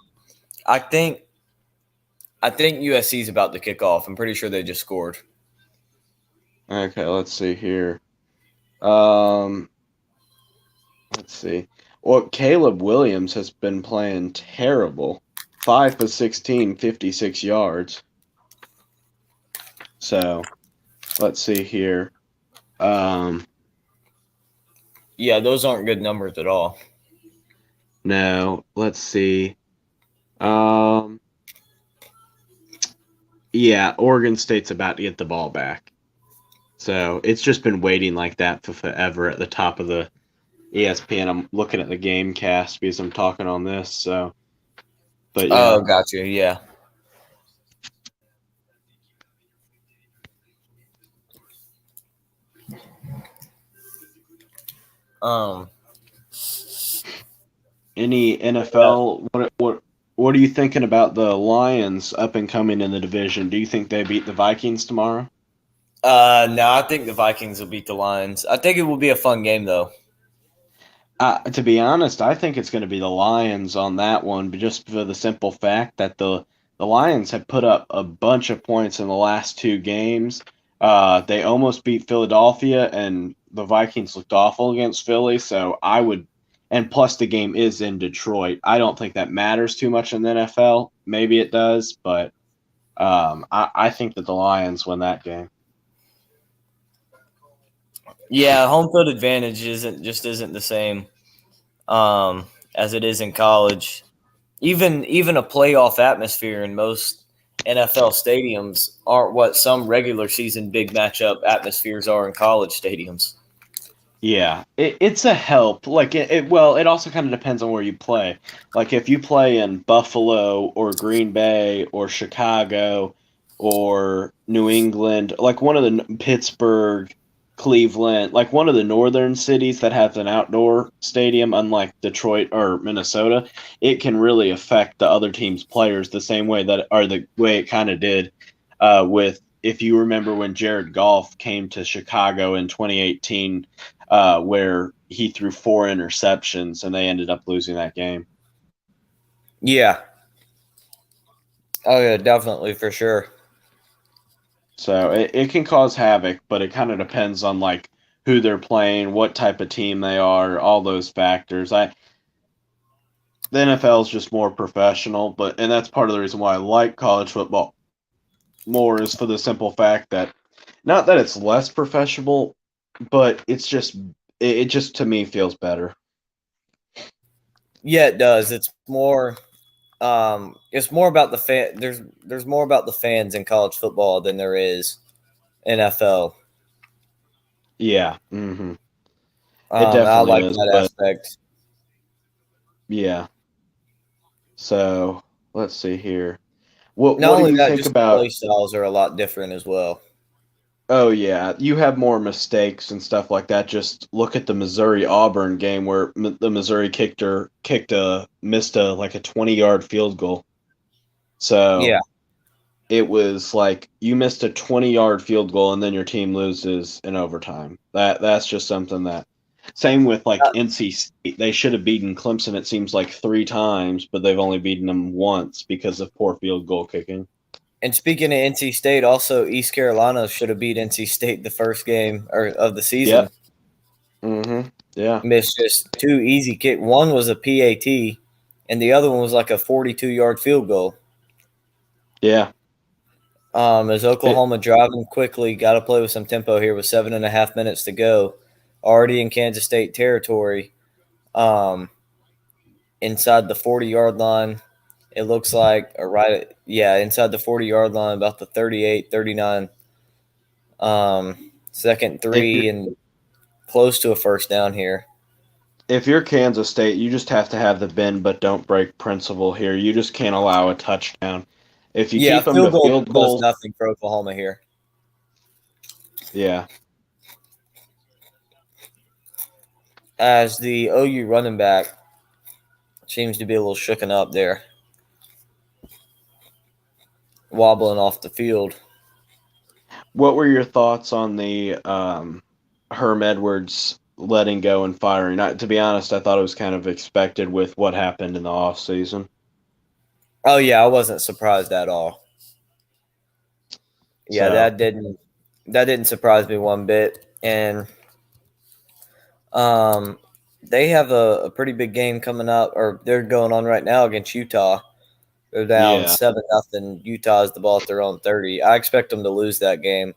I think USC is about to kick off. I'm pretty sure they just scored. Okay, let's see here. Let's see. Well, Caleb Williams has been playing terrible. 5 for 16, 56 yards. So, let's see here. Yeah, those aren't good numbers at all. No, let's see. Yeah, Oregon State's about to get the ball back. So it's just been waiting like that for forever at the top of the ESPN. I'm looking at the game cast because I'm talking on this. So, but yeah. Oh, gotcha. Yeah. Any NFL? What are you thinking about the Lions up and coming in the division? Do you think they beat the Vikings tomorrow? No, I think the Vikings will beat the Lions. I think it will be a fun game, though. To be honest, I think it's going to be the Lions on that one, but just for the simple fact that the Lions have put up a bunch of points in the last two games. They almost beat Philadelphia, and the Vikings looked awful against Philly. So I would, and plus the game is in Detroit. I don't think that matters too much in the NFL. Maybe it does, but I think that the Lions win that game. Yeah, home field advantage isn't the same as it is in college. Even a playoff atmosphere in most NFL stadiums aren't what some regular season big matchup atmospheres are in college stadiums. Yeah, it's a help. Like well, it also kind of depends on where you play. Like if you play in Buffalo or Green Bay or Chicago or New England, like one of the Pittsburgh, Cleveland, like one of the northern cities that has an outdoor stadium, unlike Detroit or Minnesota, it can really affect the other team's players the same way the way it kind of did with if you remember when Jared Goff came to Chicago in 2018 where he threw 4 interceptions and they ended up losing that game. Yeah. Oh, yeah, definitely, for sure. So it can cause havoc, but it kind of depends on like who they're playing, what type of team they are, all those factors. The NFL is just more professional, and that's part of the reason why I like college football more is for the simple fact that not that it's less professional, but it just to me feels better. Yeah, it does. It's more about the fan. There's more about the fans in college football than there is NFL. Yeah. Mm-hmm. It definitely I like is, that aspect. Yeah. So let's see here. What do you think about? Play styles are a lot different as well. Oh yeah, you have more mistakes and stuff like that. Just look at the Missouri-Auburn game where the Missouri missed a 20-yard field goal. So yeah, it was like you missed a 20-yard field goal and then your team loses in overtime. That's just something that. Same with NC State. They should have beaten Clemson. It seems like 3 times, but they've only beaten them once because of poor field goal kicking. And speaking of NC State, also East Carolina should have beat NC State the first game of the season. Yep. Mm-hmm. Yeah. Missed just 2 easy kicks. One was a PAT, and the other one was like a 42-yard field goal. Yeah. As Oklahoma driving quickly, got to play with some tempo here with 7.5 minutes to go. Already in Kansas State territory. Inside the 40-yard line. It looks like inside the 40-yard line, about the 38, 39. Second 3 and close to a first down here. If you're Kansas State, you just have to have the bend but don't break principle here. You just can't allow a touchdown. If you keep them to field goals, nothing for Oklahoma here. Yeah. As the OU running back seems to be a little shooken up there. Wobbling off the field. What were your thoughts on the Herm Edwards letting go and firing? To be honest, I thought it was kind of expected with what happened in the offseason. Oh, yeah, I wasn't surprised at all. Yeah, that didn't surprise me one bit. And They have a pretty big game coming up, or they're going on right now against Utah. They're down Yeah. 7-0. Utah has the ball at their own 30. I expect them to lose that game.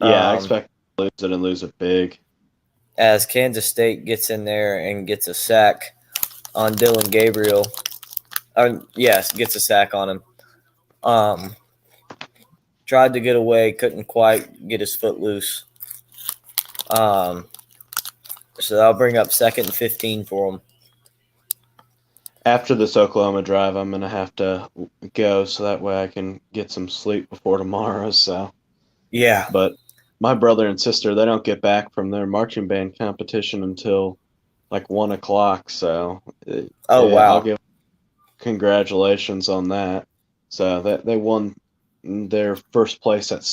Yeah, I expect to lose it and lose it big. As Kansas State gets in there and gets a sack on Dylan Gabriel. Yes, gets a sack on him. Tried to get away, couldn't quite get his foot loose. So that'll bring up 2nd and 15 for him. After this Oklahoma drive, I'm going to have to go so that way I can get some sleep before tomorrow. So, yeah. But my brother and sister, they don't get back from their marching band competition until like 1 o'clock. So, Wow. I'll give congratulations on that. So that they won their first place at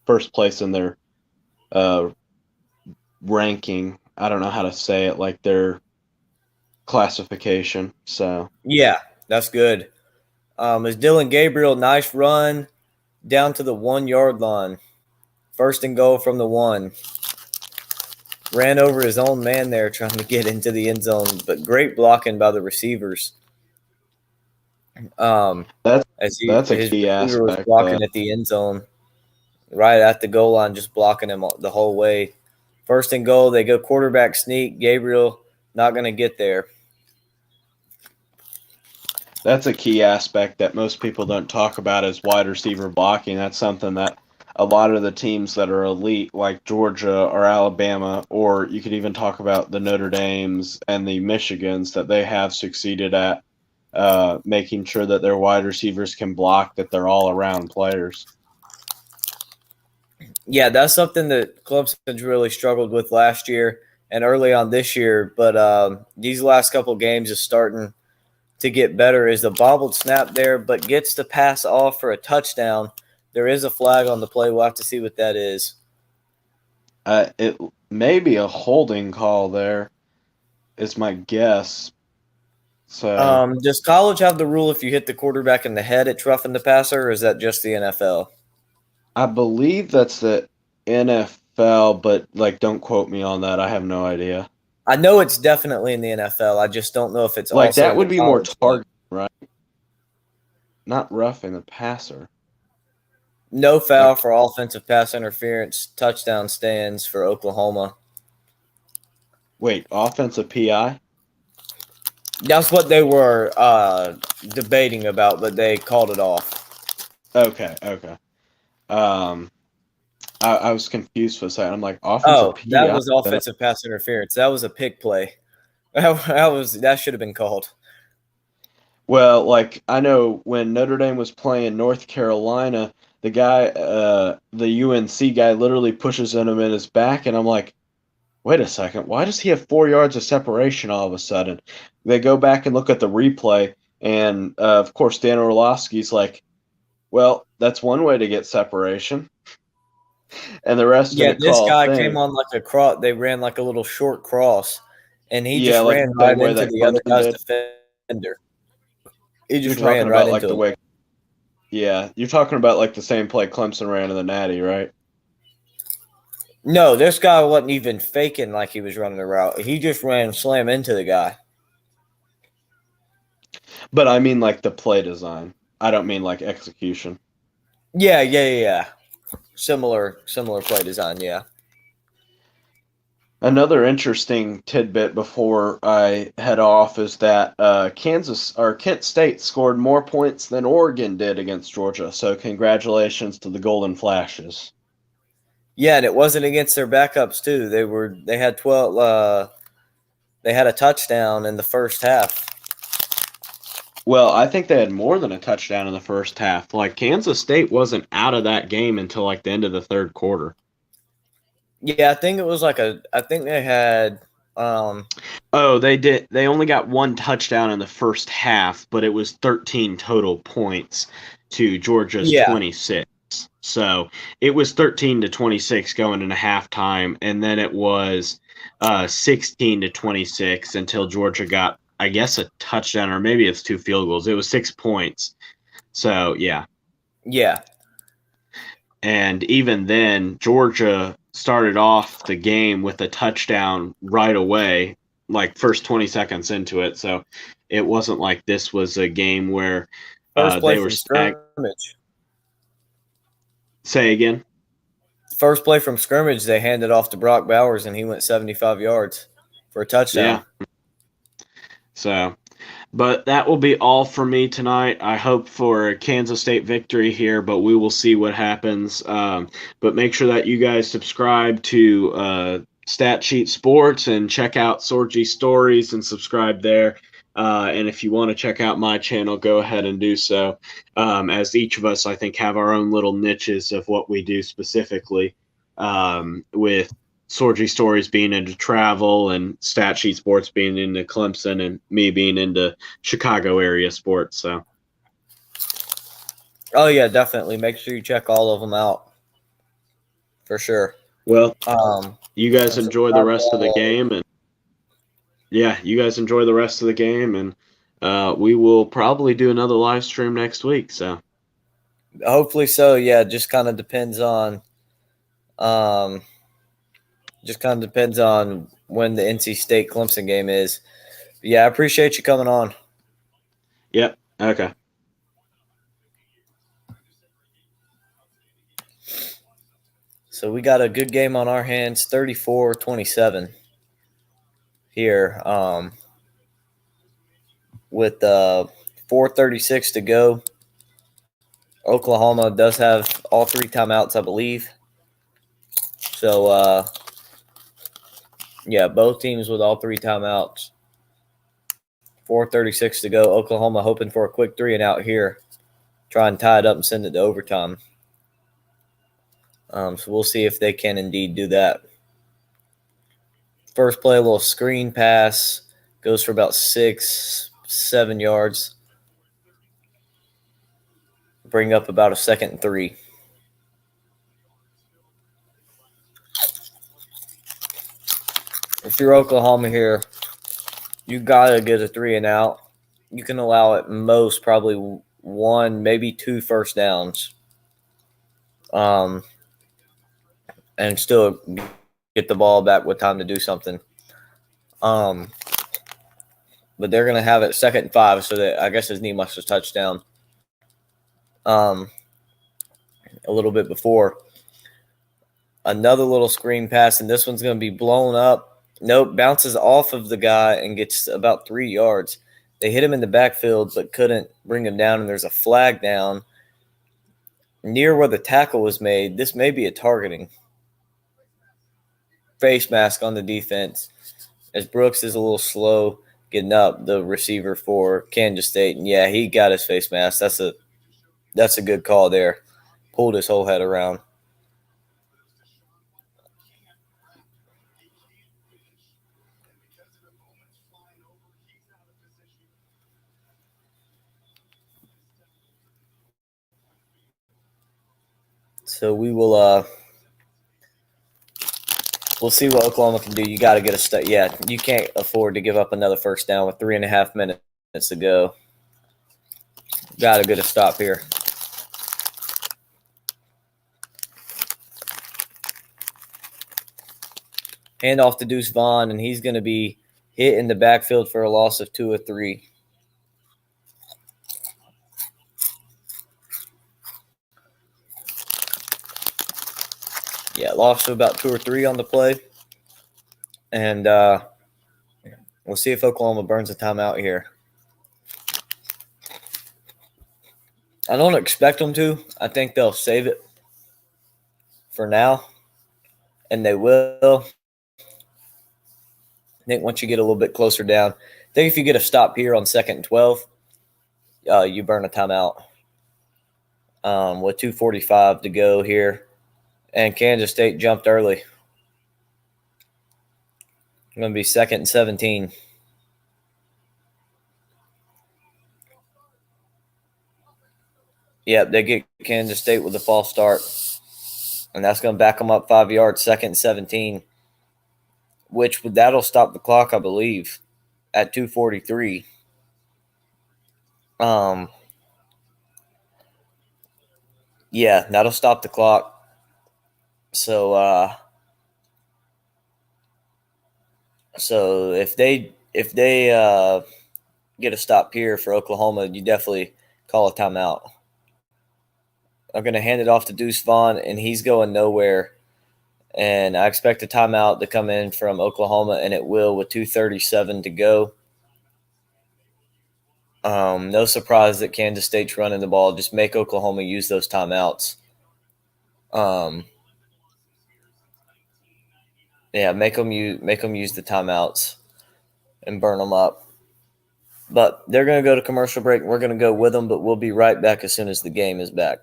first place in their ranking. I don't know how to say it, like their classification. So yeah, that's good. Is Dylan Gabriel, nice run down to the 1 yard line. 1st and goal from the 1. Ran over his own man there trying to get into the end zone, but great blocking by the receivers. that's a key aspect. Was blocking at the end zone, right at the goal line, just blocking him the whole way. 1st and goal, they go quarterback sneak. Gabriel not going to get there. That's a key aspect that most people don't talk about is wide receiver blocking. That's something that a lot of the teams that are elite, like Georgia or Alabama, or you could even talk about the Notre Dames and the Michigans, that they have succeeded at making sure that their wide receivers can block, that they're all around players. Yeah, that's something that Clemson's really struggled with last year and early on this year. But these last couple of games is starting to get better. Is a bobbled snap there, but gets the pass off for a touchdown. There is a flag on the play. We'll have to see what that is. It may be a holding call there, is my guess. So, does college have the rule if you hit the quarterback in the head, it's roughing the passer, or is that just the NFL? I believe that's the NFL, but like, don't quote me on that. I have no idea. I know it's definitely in the NFL. I just don't know if it's like also that would be more target, right? Not roughing the passer. No foul for offensive pass interference. Touchdown stands for Oklahoma. Wait, offensive PI? That's what they were debating about, but they called it off. Okay. I was confused for a second. I'm like, offensive PI? That was offensive pass interference. That was a pick play. That should have been called. Well, like, I know when Notre Dame was playing North Carolina, the guy, the UNC guy, literally pushes him in his back, and I'm like, wait a second, why does he have 4 yards of separation all of a sudden? They go back and look at the replay, and of course, Dan Orlovsky's like, well, that's one way to get separation. And the rest of the this guy came on like a cross. They ran like a little short cross, and he just ran right into the other guy's defender. He just ran right into the way. Yeah, you're talking about like the same play Clemson ran in the Natty, right? No, this guy wasn't even faking like he was running the route. He just ran slam into the guy. But I mean like the play design. I don't mean like execution. Yeah. Similar play design, yeah. Another interesting tidbit before I head off is that Kent State scored more points than Oregon did against Georgia. So congratulations to the Golden Flashes. Yeah, and it wasn't against their backups too. They had 12. They had a touchdown in the first half. Well, I think they had more than a touchdown in the first half. Like, Kansas State wasn't out of that game until like the end of the third quarter. Yeah, I think it was I think they had. They did. They only got one touchdown in the first half, but it was 13 total points to Georgia's 26. So it was 13-26 going into halftime, and then it was 16-26 until Georgia got, I guess, a touchdown, or maybe it's 2 field goals. It was 6 points. So, yeah. Yeah. And even then, Georgia started off the game with a touchdown right away, like first 20 seconds into it. So it wasn't like this was a game where First play they were from scrimmage. Say again. First play from scrimmage, they handed off to Brock Bowers, and he went 75 yards for a touchdown. Yeah. So, but that will be all for me tonight. I hope for a Kansas State victory here, but we will see what happens. But make sure that you guys subscribe to Stat Sheet Sports and check out Sorgy Stories and subscribe there. And if you want to check out my channel, go ahead and do so. As each of us, I think, have our own little niches of what we do specifically, with Sorgy Stories being into travel and Stat Sheet Sports being into Clemson and me being into Chicago area sports. So, oh yeah, definitely. Make sure you check all of them out for sure. Well, you guys enjoy the rest of the game, and yeah, you guys enjoy the rest of the game, and we will probably do another live stream next week. So, hopefully so. Yeah, just kind of depends on, when the NC State Clemson game is. But yeah, I appreciate you coming on. Yep. Okay. So we got a good game on our hands, 34-27 here, with 4:36 to go. Oklahoma does have all 3 timeouts, I believe. So, yeah, both teams with all 3 timeouts. 4:36 to go. Oklahoma hoping for a quick 3-and-out here. Try and tie it up and send it to overtime. So we'll see if they can indeed do that. First play, a little screen pass. Goes for about 6-7 yards. Bring up about a 2nd and 3. If you're Oklahoma here, you got to get a 3-and-out. You can allow at most probably 1, maybe 2 first downs. And still get the ball back with time to do something. But they're going to have it 2nd and 5, so that I guess his knee must have touched down a little bit before. Another little screen pass, and this one's going to be blown up. Nope, bounces off of the guy and gets about 3 yards. They hit him in the backfield but couldn't bring him down, and there's a flag down near where the tackle was made. This may be a targeting. Face mask on the defense as Brooks is a little slow getting up, the receiver for Kansas State. And yeah, he got his face mask. That's a good call there. Pulled his whole head around. So we will we'll see what Oklahoma can do. You got to get a stop. Yeah, you can't afford to give up another first down with 3.5 minutes to go. Got to get a stop here. Hand off to Deuce Vaughn, and he's going to be hit in the backfield for a loss of 2 or 3. Yeah, lost to about 2 or 3 on the play. And we'll see if Oklahoma burns a timeout here. I don't expect them to. I think they'll save it for now, and they will. I think once you get a little bit closer down, I think if you get a stop here on 2nd and 12, you burn a timeout with 2:45 to go here. And Kansas State jumped early. Going to be 2nd and 17. Yep, they get Kansas State with a false start. And that's going to back them up 5 yards, 2nd and 17. Which that'll stop the clock, I believe, at 2:43. Yeah, that'll stop the clock. So So if they get a stop here for Oklahoma, you definitely call a timeout. I'm going to hand it off to Deuce Vaughn, and he's going nowhere. And I expect a timeout to come in from Oklahoma, and it will with 2:37 to go. No surprise that Kansas State's running the ball. Just make Oklahoma use those timeouts. Make them use the timeouts and burn them up. But they're going to go to commercial break. We're going to go with them, but we'll be right back as soon as the game is back.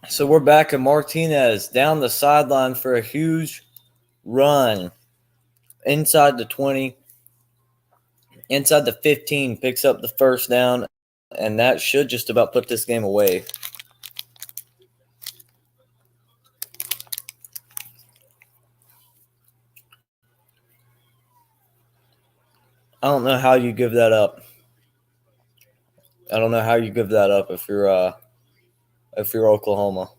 So we're back, and Martinez down the sideline for a huge run inside the 20, inside the 15, picks up the first down, and that should just about put this game away. I don't know how you give that up. I don't know how you give that up if you're Oklahoma.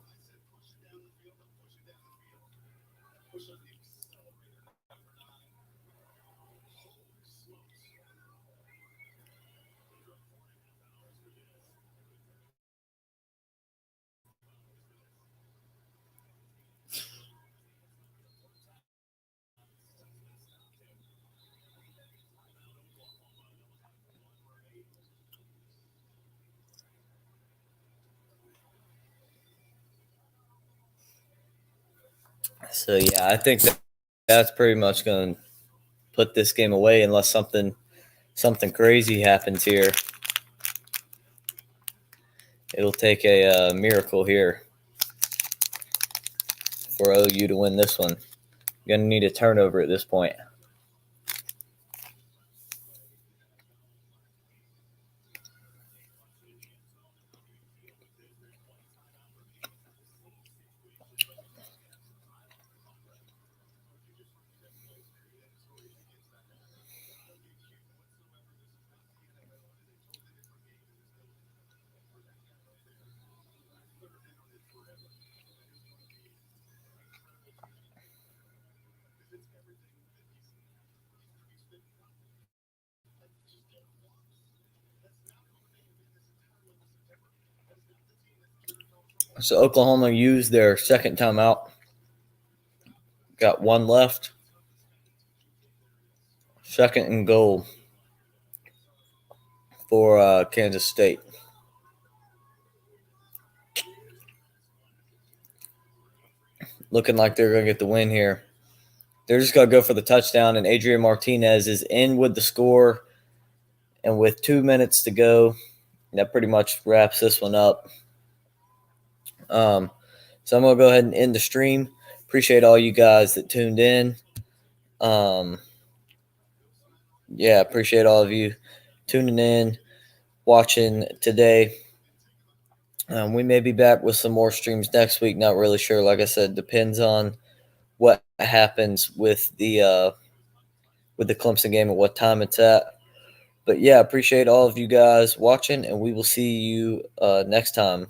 So yeah, I think that's pretty much going to put this game away unless something crazy happens here. It'll take a miracle here for OU to win this one. You're going to need a turnover at this point. So Oklahoma used their second timeout. Got one left. Second and goal for Kansas State. Looking like they're going to get the win here. They're just going to go for the touchdown, and Adrian Martinez is in with the score. And with 2 minutes to go, that pretty much wraps this one up. So I'm going to go ahead and end the stream. Appreciate all you guys that tuned in. Appreciate all of you tuning in, watching today. We may be back with some more streams next week. Not really sure. Like I said, depends on what happens with the Clemson game and what time it's at. But yeah, appreciate all of you guys watching, and we will see you next time.